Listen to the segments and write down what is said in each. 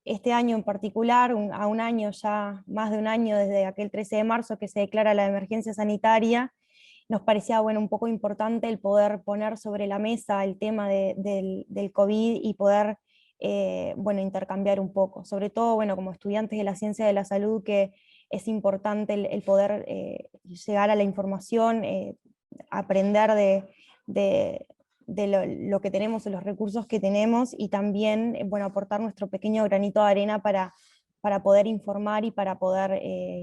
este año en particular, a un año ya, más de un año desde aquel 13 de marzo que se declara la emergencia sanitaria, nos parecía bueno, un poco importante el poder poner sobre la mesa el tema del COVID y poder bueno, intercambiar un poco, sobre todo bueno, como estudiantes de la ciencia de la salud, que es importante el poder llegar a la información, aprender de lo que tenemos, de los recursos que tenemos, y también bueno, aportar nuestro pequeño granito de arena para poder informar y para poder,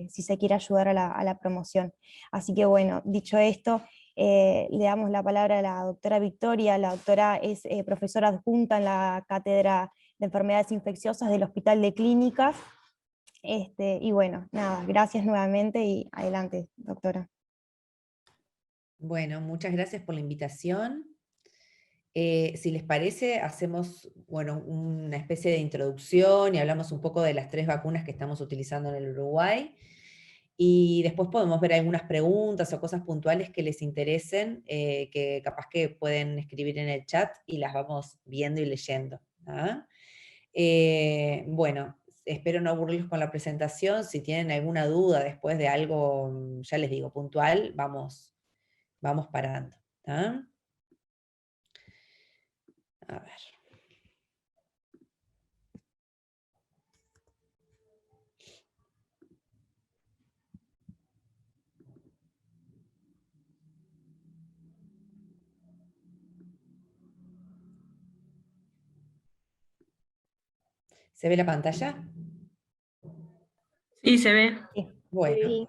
si se quiere, ayudar a la promoción. Así que bueno, dicho esto, le damos la palabra a la doctora Victoria. La doctora es profesora adjunta en la Cátedra de Enfermedades Infecciosas del Hospital de Clínicas. Y bueno, nada, gracias nuevamente y adelante, doctora. Bueno, muchas gracias por la invitación. Si les parece, hacemos bueno, una especie de introducción y hablamos un poco de las 3 vacunas que estamos utilizando en el Uruguay. Y después podemos ver algunas preguntas o cosas puntuales que les interesen, que capaz que pueden escribir en el chat y las vamos viendo y leyendo. ¿Ah? Bueno, espero no aburrirlos con la presentación. Si tienen alguna duda después de algo, ya les digo, puntual, vamos parando. ¿Ah? A ver. ¿Se ve la pantalla? Sí, se ve. Sí. Bueno, Sí.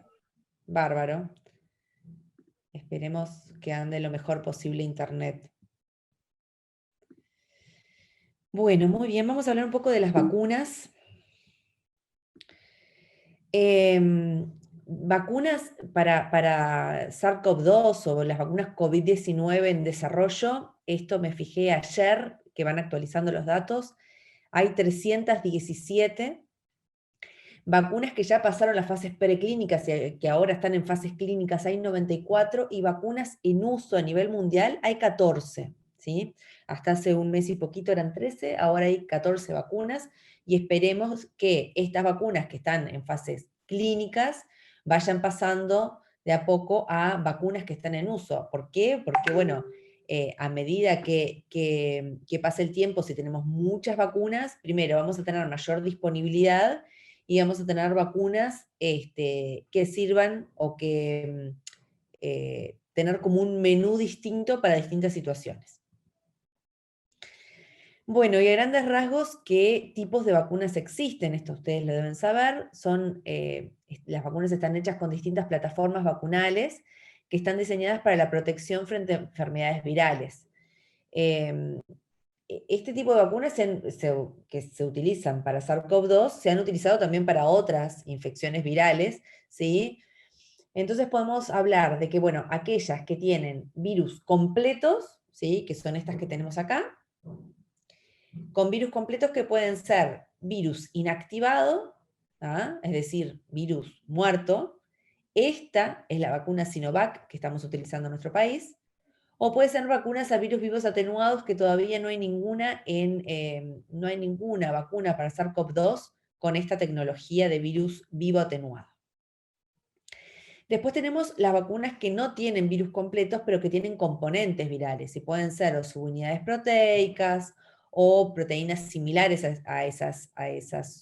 bárbaro. Esperemos que ande lo mejor posible internet. Bueno, muy bien, vamos a hablar un poco de las vacunas. Vacunas para SARS-CoV-2 o las vacunas COVID-19 en desarrollo, esto me fijé ayer, que van actualizando los datos, hay 317 vacunas que ya pasaron las fases preclínicas y que ahora están en fases clínicas, hay 94, y vacunas en uso a nivel mundial hay 14, ¿sí? Hasta hace un mes y poquito eran 13, ahora hay 14 vacunas, y esperemos que estas vacunas que están en fases clínicas vayan pasando de a poco a vacunas que están en uso. ¿Por qué? Porque, bueno, a medida que pase el tiempo, si tenemos muchas vacunas, primero vamos a tener mayor disponibilidad y vamos a tener vacunas que sirvan o que tener como un menú distinto para distintas situaciones. Bueno, y a grandes rasgos, ¿qué tipos de vacunas existen? Esto ustedes lo deben saber. Las vacunas están hechas con distintas plataformas vacunales que están diseñadas para la protección frente a enfermedades virales. Este tipo de vacunas que se utilizan para SARS-CoV-2 se han utilizado también para otras infecciones virales, ¿sí? Entonces podemos hablar de que, bueno, aquellas que tienen virus completos, ¿sí? Que son estas que tenemos acá, con virus completos que pueden ser virus inactivado, ¿ah? Es decir, virus muerto. Esta es la vacuna Sinovac que estamos utilizando en nuestro país. O puede ser vacunas a virus vivos atenuados, que todavía no hay ninguna, no hay ninguna vacuna para SARS-CoV-2 con esta tecnología de virus vivo atenuado. Después tenemos las vacunas que no tienen virus completos, pero que tienen componentes virales, y pueden ser o subunidades proteicas o proteínas similares a esas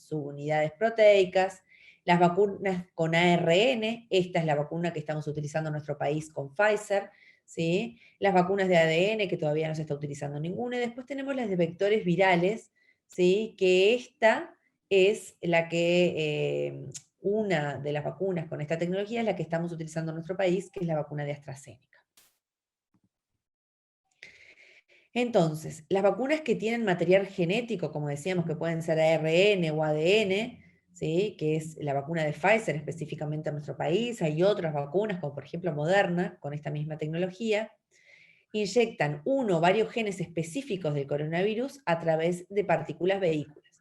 subunidades proteicas. Las vacunas con ARN, esta es la vacuna que estamos utilizando en nuestro país con Pfizer, ¿sí? Las vacunas de ADN, que todavía no se está utilizando ninguna, y después tenemos las de vectores virales, ¿sí? Que esta es la que una de las vacunas con esta tecnología es la que estamos utilizando en nuestro país, que es la vacuna de AstraZeneca. Entonces, las vacunas que tienen material genético, como decíamos, que pueden ser ARN o ADN, ¿sí? Que es la vacuna de Pfizer específicamente en nuestro país, hay otras vacunas, como por ejemplo Moderna, con esta misma tecnología, inyectan uno o varios genes específicos del coronavirus a través de partículas vehículas.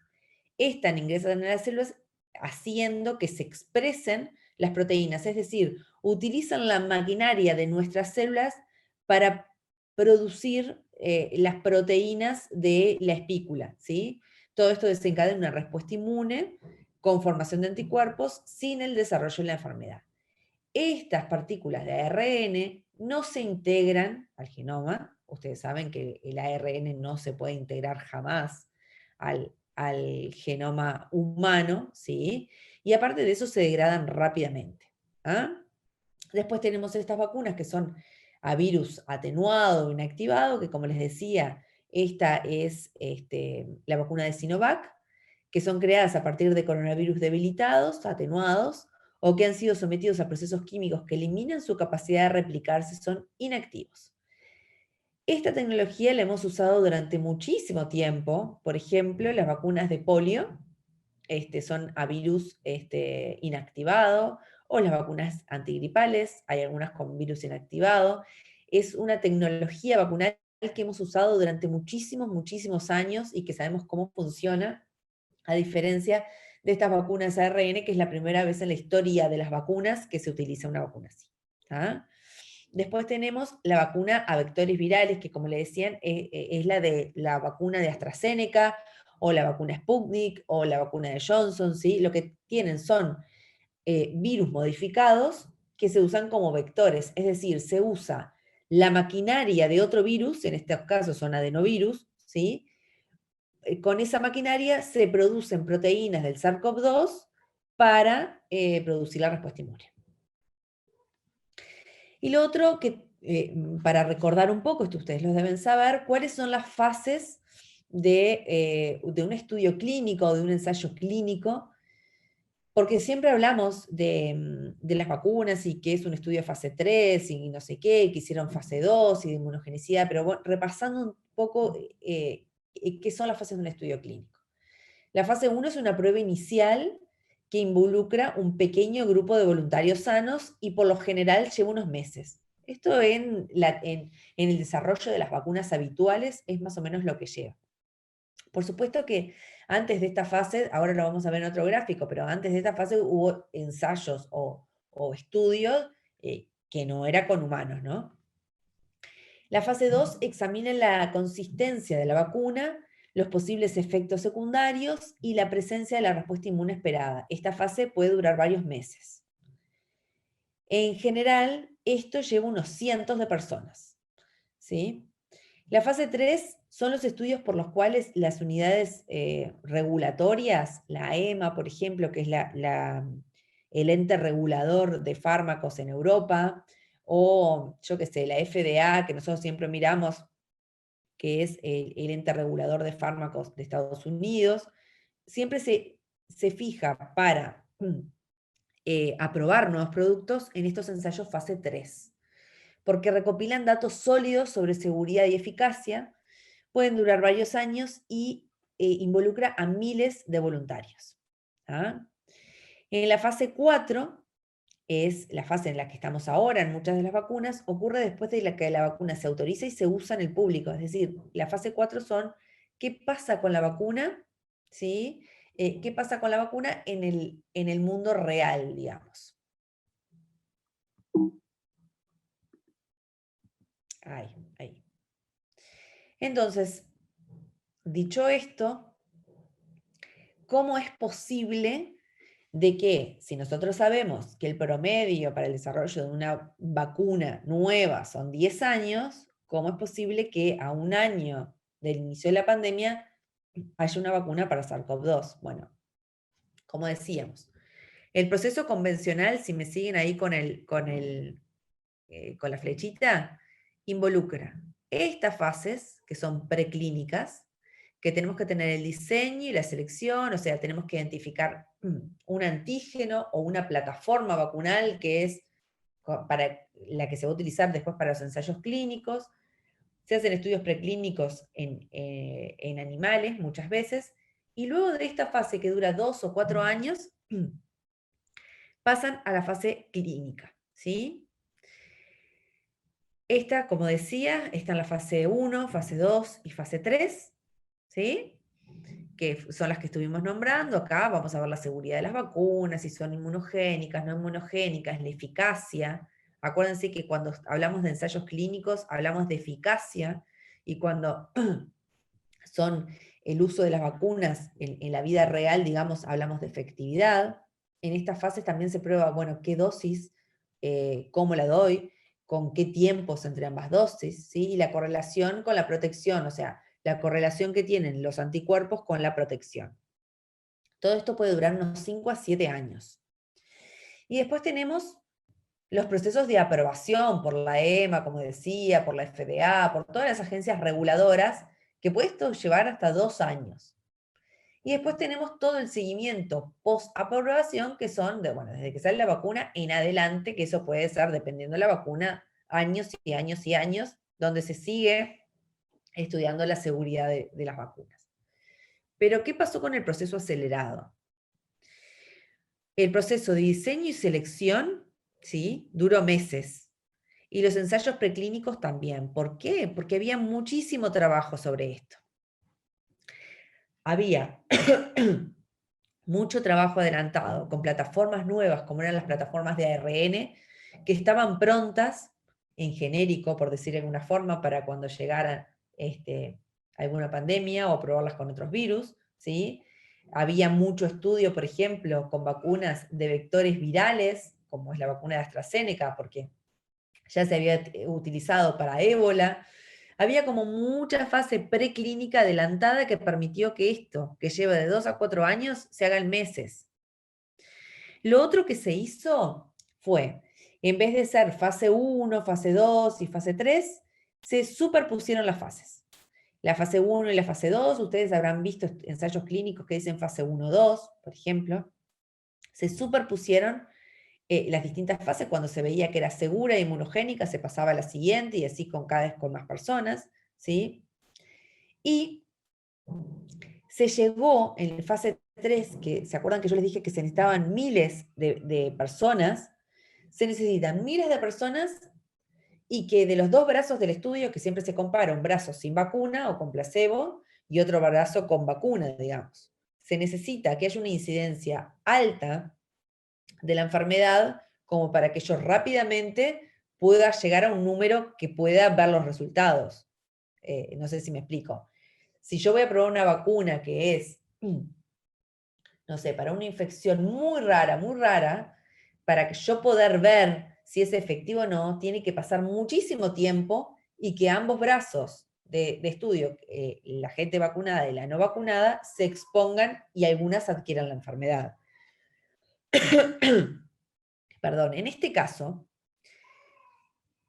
Estas ingresan en las células haciendo que se expresen las proteínas, es decir, utilizan la maquinaria de nuestras células para producir las proteínas de la espícula, ¿sí? Todo esto desencadena una respuesta inmune con formación de anticuerpos sin el desarrollo de la enfermedad. Estas partículas de ARN no se integran al genoma. Ustedes saben que el ARN no se puede integrar jamás al genoma humano, ¿sí? Y aparte de eso se degradan rápidamente. ¿Ah? Después tenemos estas vacunas que son a virus atenuado o inactivado, que como les decía, esta es la vacuna de Sinovac, que son creadas a partir de coronavirus debilitados, atenuados, o que han sido sometidos a procesos químicos que eliminan su capacidad de replicarse, son inactivos. Esta tecnología la hemos usado durante muchísimo tiempo. Por ejemplo, las vacunas de polio son a virus inactivado, o las vacunas antigripales, hay algunas con virus inactivado. Es una tecnología vacunal que hemos usado durante muchísimos, muchísimos años y que sabemos cómo funciona, a diferencia de estas vacunas ARN, que es la primera vez en la historia de las vacunas que se utiliza una vacuna así. ¿Ah? Después tenemos la vacuna a vectores virales, que como le decían, es la de la vacuna de AstraZeneca, o la vacuna Sputnik, o la vacuna de Johnson, ¿sí? Lo que tienen son virus modificados que se usan como vectores, es decir, se usa la maquinaria de otro virus, en este caso son adenovirus, ¿sí? Con esa maquinaria se producen proteínas del SARS-CoV-2 para producir la respuesta inmune. Y lo otro que, para recordar un poco, esto ustedes lo deben saber, cuáles son las fases de un estudio clínico, de un ensayo clínico, porque siempre hablamos de las vacunas y que es un estudio de fase 3 y no sé qué, que hicieron fase 2 y de inmunogenicidad, pero bueno, repasando un poco qué son las fases de un estudio clínico. La fase 1 es una prueba inicial que involucra un pequeño grupo de voluntarios sanos y por lo general lleva unos meses. Esto en el desarrollo de las vacunas habituales es más o menos lo que lleva. Por supuesto que antes de esta fase, ahora lo vamos a ver en otro gráfico, pero antes de esta fase hubo ensayos o estudios que no era con humanos, ¿no? La fase 2 examina la consistencia de la vacuna, los posibles efectos secundarios y la presencia de la respuesta inmune esperada. Esta fase puede durar varios meses. En general, esto lleva unos cientos de personas, ¿sí? La fase 3 son los estudios por los cuales las unidades regulatorias, la EMA, por ejemplo, que es el ente regulador de fármacos en Europa, o yo qué sé, la FDA, que nosotros siempre miramos, que es el ente regulador de fármacos de Estados Unidos, siempre se fija para aprobar nuevos productos en estos ensayos fase 3, porque recopilan datos sólidos sobre seguridad y eficacia, pueden durar varios años y involucra a miles de voluntarios. ¿Ah? En la fase 4, es la fase en la que estamos ahora en muchas de las vacunas, ocurre después de que la vacuna se autoriza y se usa en el público. Es decir, la fase 4 son qué pasa con la vacuna, ¿sí? ¿Qué pasa con la vacuna en el mundo real, digamos? Ahí. Entonces, dicho esto, ¿cómo es posible de que si nosotros sabemos que el promedio para el desarrollo de una vacuna nueva son 10 años, cómo es posible que a un año del inicio de la pandemia haya una vacuna para SARS-CoV-2? Bueno, como decíamos, el proceso convencional, si me siguen ahí con la flechita, involucra estas fases que son preclínicas, que tenemos que tener el diseño y la selección, o sea, tenemos que identificar un antígeno o una plataforma vacunal que es para la que se va a utilizar después para los ensayos clínicos. Se hacen estudios preclínicos en animales muchas veces, y luego de esta fase que dura 2 o 4 años, pasan a la fase clínica, ¿sí? Esta, como decía, está en la fase 1, fase 2 y fase 3, ¿sí? Que son las que estuvimos nombrando. Acá vamos a ver la seguridad de las vacunas, si son inmunogénicas, no inmunogénicas, la eficacia. Acuérdense que cuando hablamos de ensayos clínicos, hablamos de eficacia, y cuando son el uso de las vacunas en la vida real, digamos, hablamos de efectividad. En estas fases también se prueba, bueno, qué dosis, cómo la doy, con qué tiempos entre ambas dosis, ¿sí? Y la correlación con la protección, o sea, la correlación que tienen los anticuerpos con la protección. Todo esto puede durar unos 5 a 7 años. Y después tenemos los procesos de aprobación por la EMA, como decía, por la FDA, por todas las agencias reguladoras, que puede esto llevar hasta 2 años. Y después tenemos todo el seguimiento post-aprobación, que son, bueno, desde que sale la vacuna en adelante, que eso puede ser, dependiendo de la vacuna, años y años y años, donde se sigue estudiando la seguridad de las vacunas. Pero, ¿qué pasó con el proceso acelerado? El proceso de diseño y selección, ¿sí?, duró meses. Y los ensayos preclínicos también. ¿Por qué? Porque había muchísimo trabajo sobre esto. Había mucho trabajo adelantado con plataformas nuevas, como eran las plataformas de ARN, que estaban prontas en genérico, por decir de alguna forma, para cuando llegara alguna pandemia o probarlas con otros virus, ¿sí? Había mucho estudio, por ejemplo, con vacunas de vectores virales, como es la vacuna de AstraZeneca, porque ya se había utilizado para ébola. Había como mucha fase preclínica adelantada que permitió que esto, que lleva de 2 a 4 años, se haga en meses. Lo otro que se hizo fue, en vez de ser fase 1, fase 2 y fase 3, se superpusieron las fases. La fase 1 y la fase 2, ustedes habrán visto ensayos clínicos que dicen fase 1-2, por ejemplo. Se superpusieron las distintas fases. Cuando se veía que era segura e inmunogénica, se pasaba a la siguiente y así cada vez con más personas, ¿sí? Y se llegó en la fase 3, que se acuerdan que yo les dije que se necesitaban miles de personas, se necesitan miles de personas y que de los 2 brazos del estudio, que siempre se compara, un brazo sin vacuna o con placebo y otro brazo con vacuna, digamos, se necesita que haya una incidencia alta de la enfermedad como para que yo rápidamente pueda llegar a un número que pueda ver los resultados. No sé si me explico. Si yo voy a probar una vacuna que es, no sé, para una infección muy rara, para que yo poder ver si es efectivo o no, tiene que pasar muchísimo tiempo y que ambos brazos de estudio, la gente vacunada y la no vacunada, se expongan y algunas adquieran la enfermedad. Perdón, en este caso,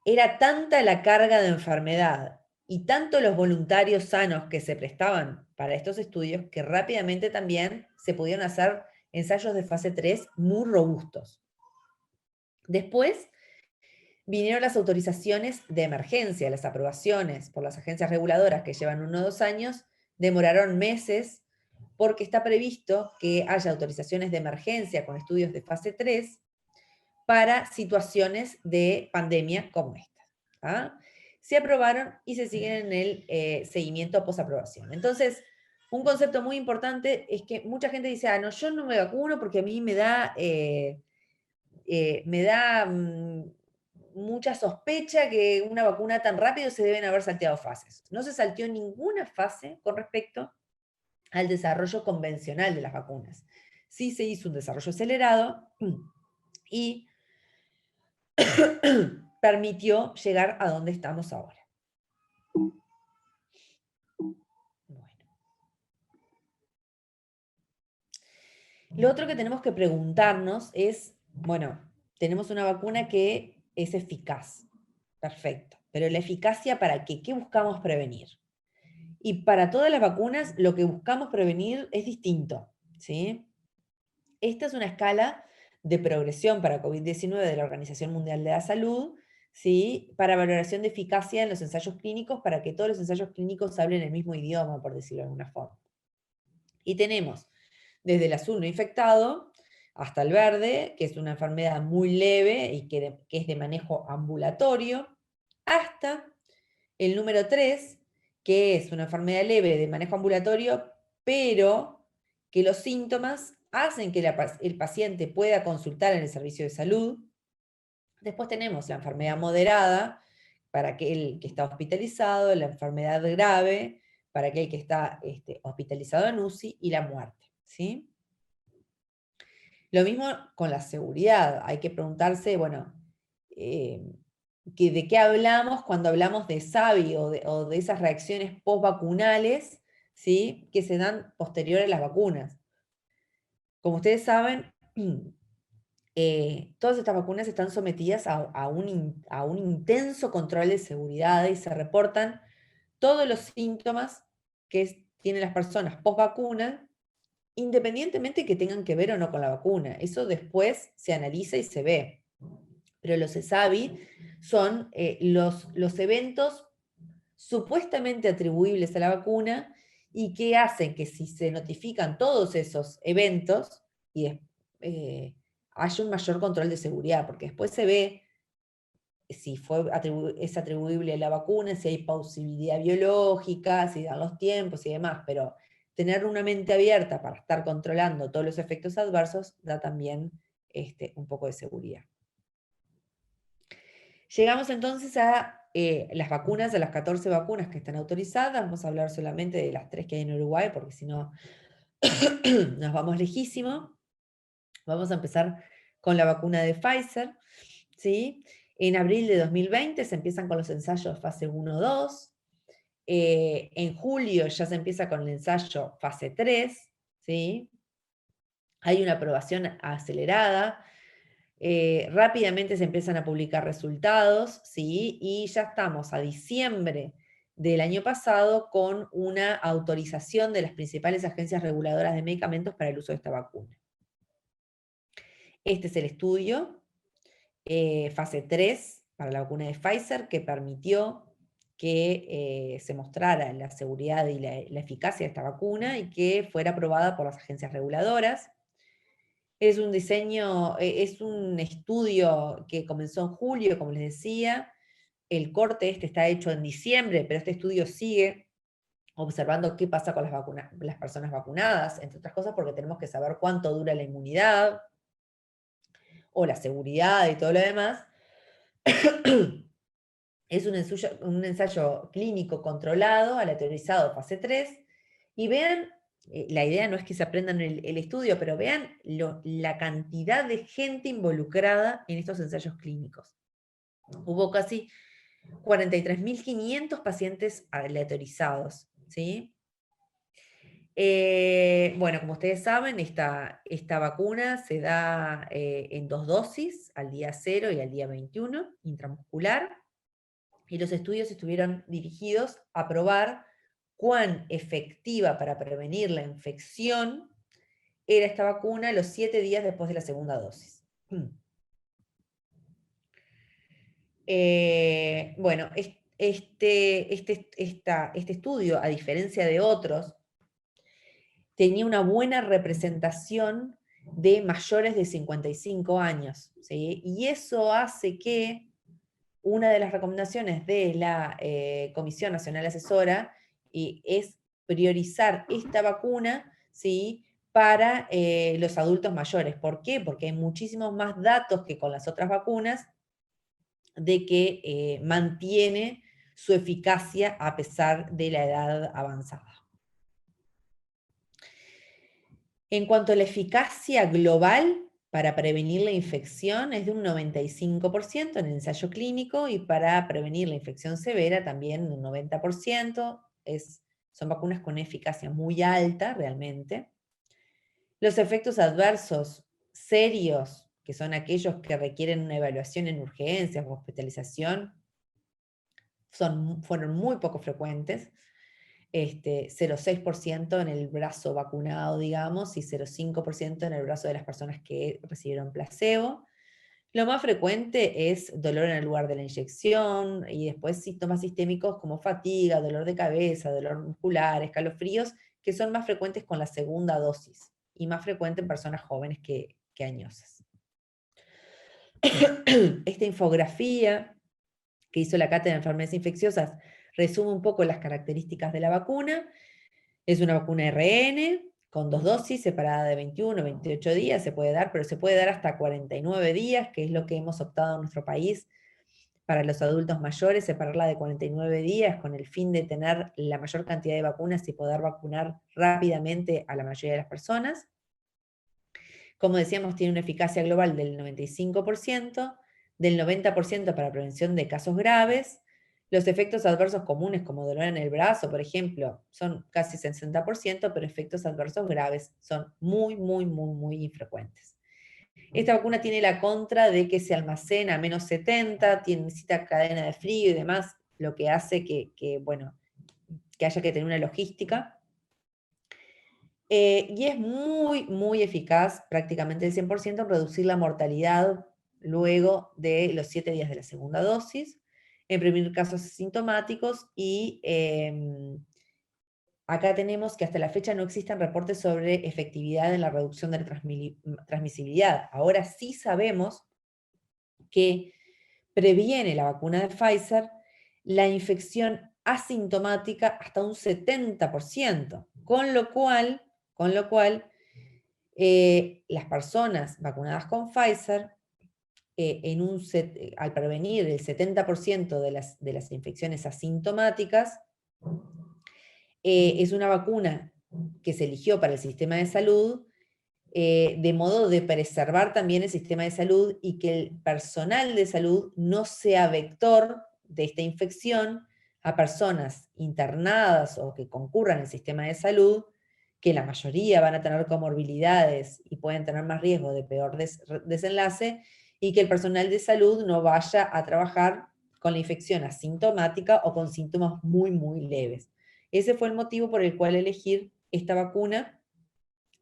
era tanta la carga de enfermedad y tanto los voluntarios sanos que se prestaban para estos estudios que rápidamente también se pudieron hacer ensayos de fase 3 muy robustos. Después vinieron las autorizaciones de emergencia, las aprobaciones por las agencias reguladoras que llevan 1 o 2 años, demoraron meses porque está previsto que haya autorizaciones de emergencia con estudios de fase 3 para situaciones de pandemia como esta. ¿Ah? Se aprobaron y se siguen en el seguimiento posaprobación. Entonces, un concepto muy importante es que mucha gente dice, no, yo no me vacuno porque a mí me da mucha sospecha que una vacuna tan rápido se deben haber salteado fases. No se salteó ninguna fase con respecto al desarrollo convencional de las vacunas. Sí se hizo un desarrollo acelerado y permitió llegar a donde estamos ahora. Bueno. Lo otro que tenemos que preguntarnos es, bueno, tenemos una vacuna que es eficaz, perfecto, pero ¿la eficacia para qué? ¿Qué buscamos prevenir? Y para todas las vacunas lo que buscamos prevenir es distinto, ¿sí? Esta es una escala de progresión para COVID-19 de la Organización Mundial de la Salud, ¿sí?, para valoración de eficacia en los ensayos clínicos, para que todos los ensayos clínicos hablen el mismo idioma, por decirlo de alguna forma. Y tenemos desde el azul no infectado hasta el verde, que es una enfermedad muy leve y que es de manejo ambulatorio, hasta el número 3, que es una enfermedad leve de manejo ambulatorio, pero que los síntomas hacen que el paciente pueda consultar en el servicio de salud. Después tenemos la enfermedad moderada, para aquel que está hospitalizado, la enfermedad grave, para aquel que está hospitalizado en UCI, y la muerte, ¿sí? Lo mismo con la seguridad. Hay que preguntarse, bueno, ¿de qué hablamos cuando hablamos de SAVI o de esas reacciones postvacunales, ¿sí?, que se dan posterior a las vacunas? Como ustedes saben, todas estas vacunas están sometidas a un intenso control de seguridad y se reportan todos los síntomas que tienen las personas post-vacuna, independientemente que tengan que ver o no con la vacuna. Eso después se analiza y se ve. Pero los ESAVI son los eventos supuestamente atribuibles a la vacuna y que hacen que si se notifican todos esos eventos y haya un mayor control de seguridad, porque después se ve si es atribuible a la vacuna, si hay posibilidad biológica, si dan los tiempos y demás, pero tener una mente abierta para estar controlando todos los efectos adversos da también un poco de seguridad. Llegamos entonces a las vacunas, a las 14 vacunas que están autorizadas. Vamos a hablar solamente de las 3 que hay en Uruguay, porque si no nos vamos lejísimo. Vamos a empezar con la vacuna de Pfizer, ¿sí? En abril de 2020 se empiezan con los ensayos fase 1-2. En julio ya se empieza con el ensayo fase 3, ¿sí? Hay una aprobación acelerada. Rápidamente se empiezan a publicar resultados, ¿sí? Y ya estamos a diciembre del año pasado con una autorización de las principales agencias reguladoras de medicamentos para el uso de esta vacuna. Este es el estudio, fase 3, para la vacuna de Pfizer, que permitió que se mostrara la seguridad y la eficacia de esta vacuna y que fuera aprobada por las agencias reguladoras. Es un es un estudio que comenzó en julio, como les decía. El corte está hecho en diciembre, pero este estudio sigue observando qué pasa con las personas vacunadas, entre otras cosas porque tenemos que saber cuánto dura la inmunidad o la seguridad y todo lo demás. Es un ensayo clínico controlado, aleatorizado, fase 3, y vean, la idea no es que se aprendan el estudio, pero vean la cantidad de gente involucrada en estos ensayos clínicos. Hubo casi 43.500 pacientes aleatorizados, ¿sí? Bueno, como ustedes saben, esta vacuna se da en 2 dosis, al día 0 y al día 21, intramuscular. Y los estudios estuvieron dirigidos a probar cuán efectiva para prevenir la infección era esta vacuna los 7 días después de la segunda dosis. Bueno, este estudio, a diferencia de otros, tenía una buena representación de mayores de 55 años, ¿sí? Y eso hace que una de las recomendaciones de la Comisión Nacional Asesora es priorizar esta vacuna, ¿sí?, para los adultos mayores. ¿Por qué? Porque hay muchísimos más datos que con las otras vacunas de que mantiene su eficacia a pesar de la edad avanzada. En cuanto a la eficacia global, para prevenir la infección es de un 95% en el ensayo clínico y para prevenir la infección severa también un 90%. Son vacunas con eficacia muy alta realmente. Los efectos adversos serios, que son aquellos que requieren una evaluación en urgencias o hospitalización, fueron muy poco frecuentes. 0,6% en el brazo vacunado, digamos, y 0,5% en el brazo de las personas que recibieron placebo. Lo más frecuente es dolor en el lugar de la inyección y después síntomas sistémicos como fatiga, dolor de cabeza, dolor muscular, escalofríos, que son más frecuentes con la segunda dosis y más frecuente en personas jóvenes que añosas. Esta infografía que hizo la Cátedra de Enfermedades Infecciosas resume un poco las características de la vacuna. Es una vacuna RN con 2 dosis, separada de 21 o 28 días, se puede dar, pero se puede dar hasta 49 días, que es lo que hemos optado en nuestro país para los adultos mayores, separarla de 49 días con el fin de tener la mayor cantidad de vacunas y poder vacunar rápidamente a la mayoría de las personas. Como decíamos, tiene una eficacia global del 95%, del 90% para prevención de casos graves. Los efectos adversos comunes, como dolor en el brazo, por ejemplo, son casi 60%, pero efectos adversos graves son muy, muy, muy, muy infrecuentes. Esta vacuna tiene la contra de que se almacena a -70, necesita cadena de frío y demás, lo que hace que haya que tener una logística. Y es muy, muy eficaz, prácticamente el 100%, en reducir la mortalidad luego de los 7 días de la segunda dosis, en prevenir casos asintomáticos y acá tenemos que hasta la fecha no existen reportes sobre efectividad en la reducción de la transmisibilidad. Ahora sí sabemos que previene la vacuna de Pfizer la infección asintomática hasta un 70%, con lo cual las personas vacunadas con Pfizer, al prevenir el 70% de las infecciones asintomáticas, es una vacuna que se eligió para el sistema de salud, de modo de preservar también el sistema de salud y que el personal de salud no sea vector de esta infección a personas internadas o que concurran al sistema de salud, que la mayoría van a tener comorbilidades y pueden tener más riesgo de peor desenlace, y que el personal de salud no vaya a trabajar con la infección asintomática o con síntomas muy, muy leves. Ese fue el motivo por el cual elegir esta vacuna,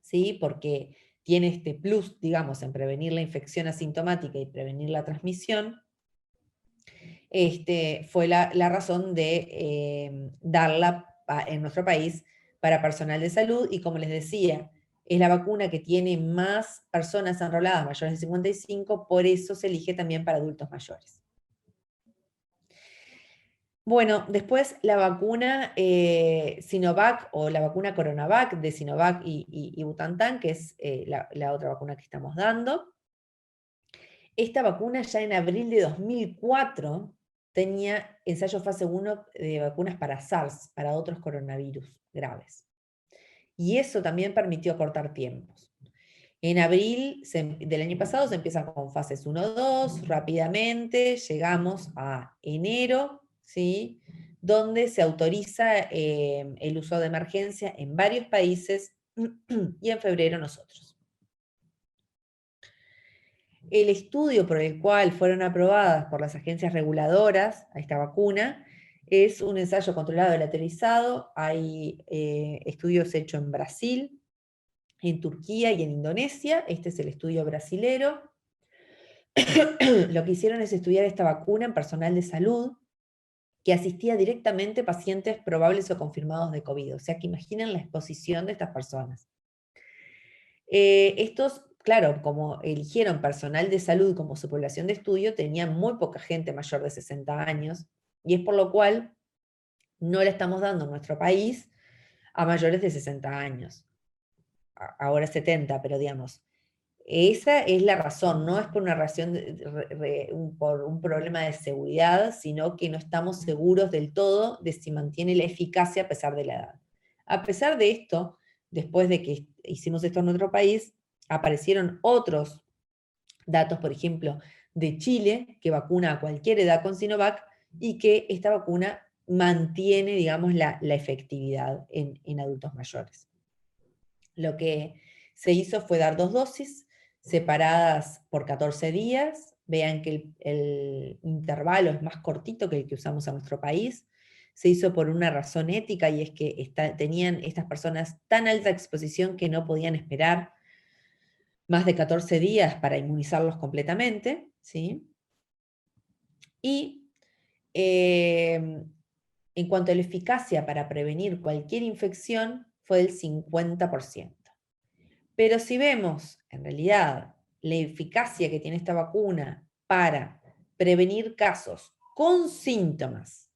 ¿sí? Porque tiene este plus, digamos, en prevenir la infección asintomática y prevenir la transmisión. Fue la razón de darla en nuestro país para personal de salud, y como les decía, es la vacuna que tiene más personas enroladas mayores de 55, por eso se elige también para adultos mayores. Bueno, después la vacuna Sinovac o la vacuna Coronavac de Sinovac y Butantan, que es la otra vacuna que estamos dando. Esta vacuna ya en abril de 2004 tenía ensayo fase 1 de vacunas para SARS, para otros coronavirus graves. Y eso también permitió acortar tiempos. En abril del año pasado se empieza con fases 1-2, rápidamente llegamos a enero, ¿sí? Donde se autoriza el uso de emergencia en varios países y en febrero nosotros. El estudio por el cual fueron aprobadas por las agencias reguladoras a esta vacuna es un ensayo controlado bilateralizado. Hay estudios hechos en Brasil, en Turquía y en Indonesia. Este es el estudio brasilero. Lo que hicieron es estudiar esta vacuna en personal de salud que asistía directamente a pacientes probables o confirmados de COVID. O sea que imaginen la exposición de estas personas. Estos, claro, como eligieron personal de salud como su población de estudio, tenían muy poca gente mayor de 60 años, y es por lo cual no la estamos dando en nuestro país a mayores de 60 años. Ahora 70, pero digamos, esa es la razón, no es por una razón por un problema de seguridad, sino que no estamos seguros del todo de si mantiene la eficacia a pesar de la edad. A pesar de esto, después de que hicimos esto en nuestro país, aparecieron otros datos, por ejemplo, de Chile, que vacuna a cualquier edad con Sinovac, y que esta vacuna mantiene, digamos, la efectividad en adultos mayores. Lo que se hizo fue dar 2 dosis, separadas por 14 días. Vean que el intervalo es más cortito que el que usamos en nuestro país. Se hizo por una razón ética, y es que tenían estas personas tan alta exposición que no podían esperar más de 14 días para inmunizarlos completamente, ¿sí? Y en cuanto a la eficacia para prevenir cualquier infección, fue del 50%. Pero si vemos, en realidad, la eficacia que tiene esta vacuna para prevenir casos con síntomas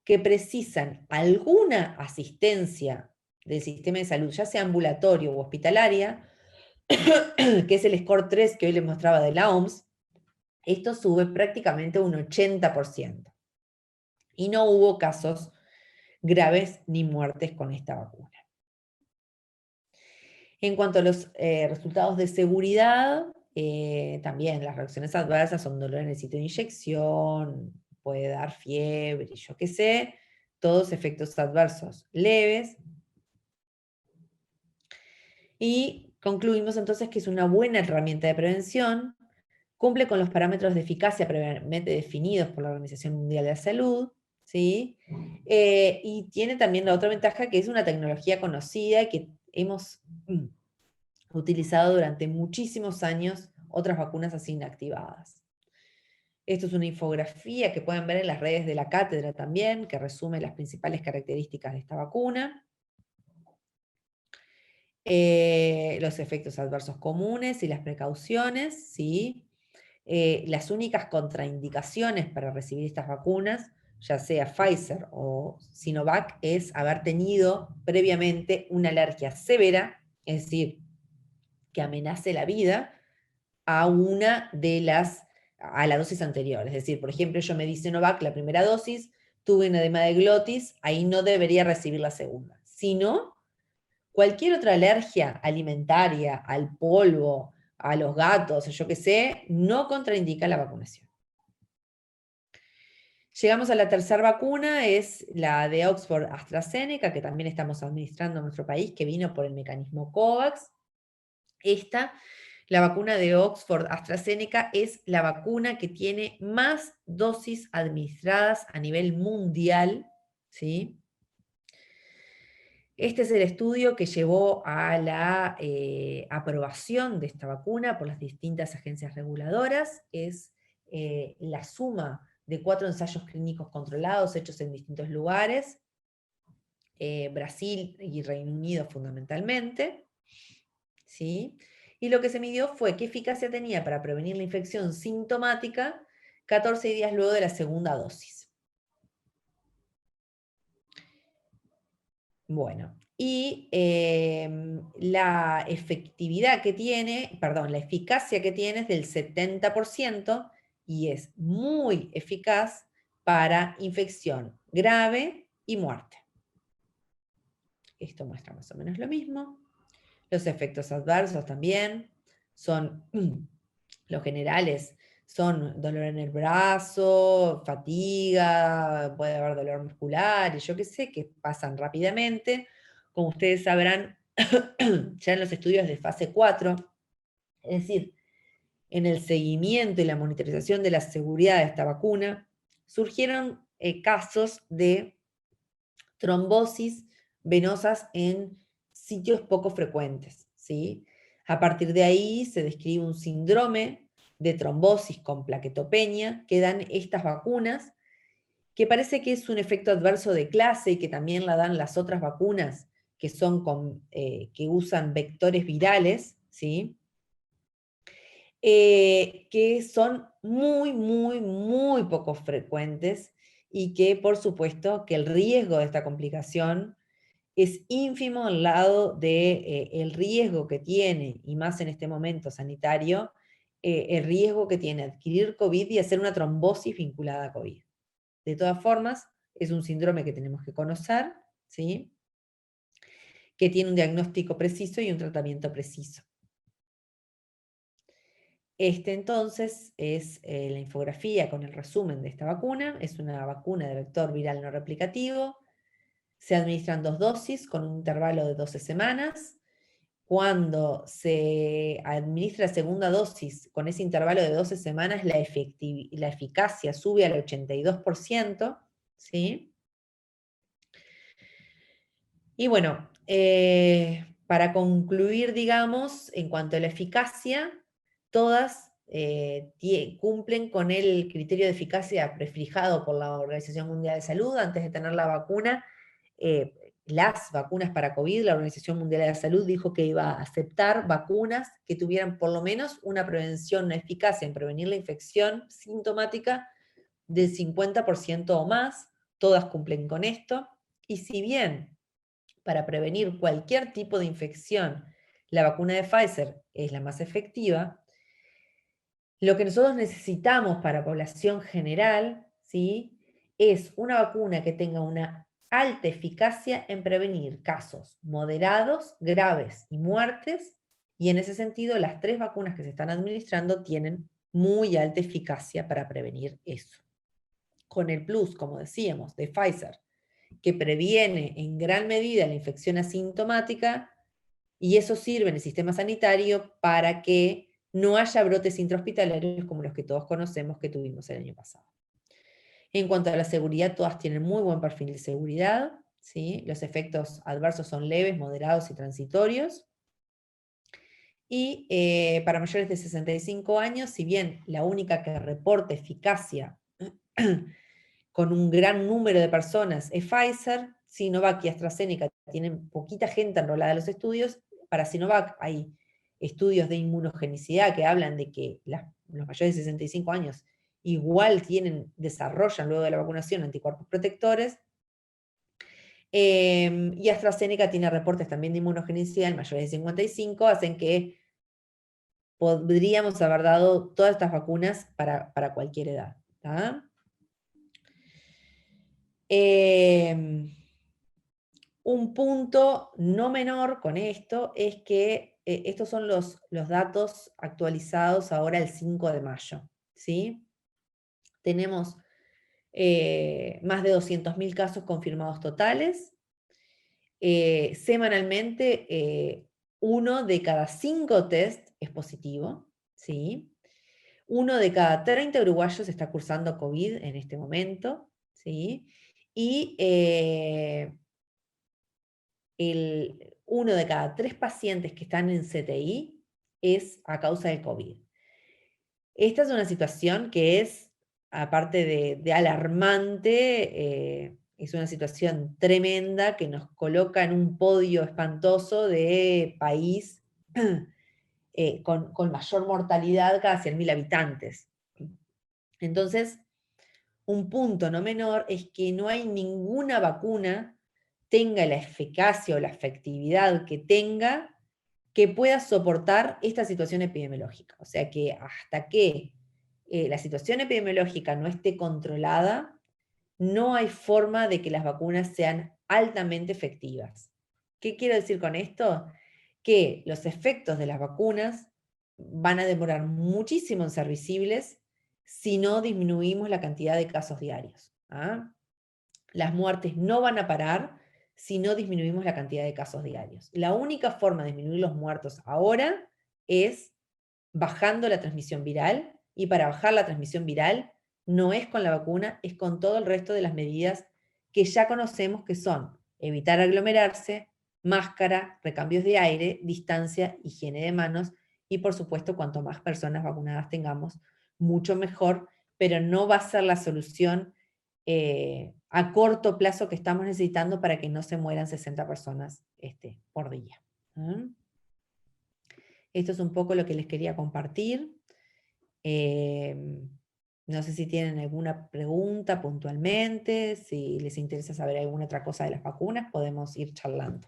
que precisan alguna asistencia del sistema de salud, ya sea ambulatorio o hospitalaria, que es el score 3 que hoy les mostraba de la OMS, esto sube prácticamente un 80%. Y no hubo casos graves ni muertes con esta vacuna. En cuanto a los resultados de seguridad, también las reacciones adversas son dolor en el sitio de inyección, puede dar fiebre, yo qué sé, todos efectos adversos leves. Y concluimos entonces que es una buena herramienta de prevención, cumple con los parámetros de eficacia previamente definidos por la Organización Mundial de la Salud, ¿sí? Y tiene también la otra ventaja que es una tecnología conocida que hemos utilizado durante muchísimos años otras vacunas así inactivadas. Esto es una infografía que pueden ver en las redes de la cátedra también, que resume las principales características de esta vacuna. Los efectos adversos comunes y las precauciones, ¿sí? Las únicas contraindicaciones para recibir estas vacunas, ya sea Pfizer o Sinovac, es haber tenido previamente una alergia severa, es decir, que amenace la vida a la dosis anterior. Es decir, por ejemplo, yo me di Sinovac la primera dosis, tuve un edema de glotis, ahí no debería recibir la segunda. Si no, cualquier otra alergia alimentaria, al polvo, a los gatos, yo qué sé, no contraindica la vacunación. Llegamos a la tercera vacuna, es la de Oxford AstraZeneca, que también estamos administrando en nuestro país, que vino por el mecanismo COVAX. La vacuna de Oxford AstraZeneca es la vacuna que tiene más dosis administradas a nivel mundial, ¿sí? Este es el estudio que llevó a la aprobación de esta vacuna por las distintas agencias reguladoras. Es la suma de 4 ensayos clínicos controlados hechos en distintos lugares, Brasil y Reino Unido fundamentalmente, ¿sí? Y lo que se midió fue qué eficacia tenía para prevenir la infección sintomática 14 días luego de la segunda dosis. Bueno, y la efectividad que tiene, perdón, la eficacia que tiene es del 70% y es muy eficaz para infección grave y muerte. Esto muestra más o menos lo mismo. Los efectos adversos también son los generales, son dolor en el brazo, fatiga, puede haber dolor muscular, y yo qué sé, que pasan rápidamente. Como ustedes sabrán, ya en los estudios de fase 4, es decir, en el seguimiento y la monitorización de la seguridad de esta vacuna, surgieron casos de trombosis venosas en sitios poco frecuentes, ¿sí? A partir de ahí se describe un síndrome de trombosis con plaquetopenia que dan estas vacunas, que parece que es un efecto adverso de clase y que también la dan las otras vacunas que, que usan vectores virales, ¿sí? Que son muy, muy, muy poco frecuentes y que por supuesto que el riesgo de esta complicación es ínfimo al lado de, el riesgo que tiene, y más en este momento sanitario, el riesgo que tiene adquirir COVID y hacer una trombosis vinculada a COVID. De todas formas, es un síndrome que tenemos que conocer, ¿sí? Que tiene un diagnóstico preciso y un tratamiento preciso. Este entonces es la infografía con el resumen de esta vacuna. Es una vacuna de vector viral no replicativo. Se administran 2 dosis con un intervalo de 12 semanas. Cuando se administra la segunda dosis con ese intervalo de 12 semanas, la eficacia sube al 82%, ¿sí? Y bueno, para concluir, digamos, en cuanto a la eficacia, todas cumplen con el criterio de eficacia prefijado por la Organización Mundial de Salud antes de tener la vacuna. Las vacunas para COVID, la Organización Mundial de la Salud dijo que iba a aceptar vacunas que tuvieran por lo menos una prevención, una eficacia en prevenir la infección sintomática del 50% o más. Todas cumplen con esto. Y si bien para prevenir cualquier tipo de infección la vacuna de Pfizer es la más efectiva, Lo que nosotros necesitamos para población general, ¿sí?, es una vacuna que tenga una alta eficacia en prevenir casos moderados, graves y muertes, y en ese sentido las 3 vacunas que se están administrando tienen muy alta eficacia para prevenir eso. Con el plus, como decíamos, de Pfizer, que previene en gran medida la infección asintomática, y eso sirve en el sistema sanitario para que no haya brotes intrahospitalarios como los que todos conocemos que tuvimos el año pasado. En cuanto a la seguridad, todas tienen muy buen perfil de seguridad, ¿sí? Los efectos adversos son leves, moderados y transitorios. Y para mayores de 65 años, si bien la única que reporta eficacia con un gran número de personas es Pfizer, Sinovac y AstraZeneca tienen poquita gente enrolada en los estudios. Para Sinovac hay estudios de inmunogenicidad que hablan de que los mayores de 65 años igual desarrollan luego de la vacunación anticuerpos protectores. Y AstraZeneca tiene reportes también de inmunogenicidad en mayores de 55, hacen que podríamos haber dado todas estas vacunas para cualquier edad. ¿Tá? Un punto no menor con esto es que estos son los datos actualizados ahora el 5 de mayo. ¿Sí? Tenemos más de 200.000 casos confirmados totales. Semanalmente, 1 de cada 5 test es positivo. ¿Sí? 1 de cada 30 uruguayos está cursando COVID en este momento. ¿Sí? Y 1 de cada 3 pacientes que están en CTI es a causa del COVID. Esta es una situación que es, aparte de alarmante, es una situación tremenda que nos coloca en un podio espantoso de país con mayor mortalidad cada 100.000 habitantes. Entonces, un punto no menor es que no hay ninguna vacuna tenga la eficacia o la efectividad que tenga que pueda soportar esta situación epidemiológica. O sea que hasta que la situación epidemiológica no esté controlada, no hay forma de que las vacunas sean altamente efectivas. ¿Qué quiero decir con esto? Que los efectos de las vacunas van a demorar muchísimo en ser visibles si no disminuimos la cantidad de casos diarios. ¿Ah? Las muertes no van a parar si no disminuimos la cantidad de casos diarios. La única forma de disminuir los muertos ahora es bajando la transmisión viral, y para bajar la transmisión viral no es con la vacuna, es con todo el resto de las medidas que ya conocemos, que son evitar aglomerarse, máscara, recambios de aire, distancia, higiene de manos, y por supuesto cuanto más personas vacunadas tengamos, mucho mejor, pero no va a ser la solución a corto plazo que estamos necesitando para que no se mueran 60 personas por día. Esto es un poco lo que les quería compartir. No sé si tienen alguna pregunta puntualmente, si les interesa saber alguna otra cosa de las vacunas, podemos ir charlando.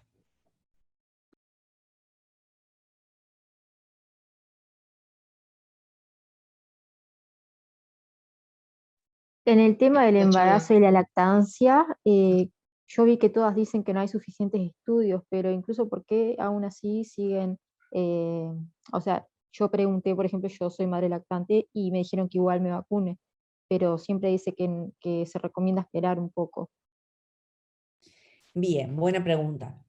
En el tema del Nacho, embarazo y la lactancia, yo vi que todas dicen que no hay suficientes estudios, pero incluso ¿por qué aún así siguen? eh, o sea, yo pregunté, por ejemplo, yo soy madre lactante y me dijeron que igual me vacune, pero siempre dice que se recomienda esperar un poco. Bien, buena pregunta.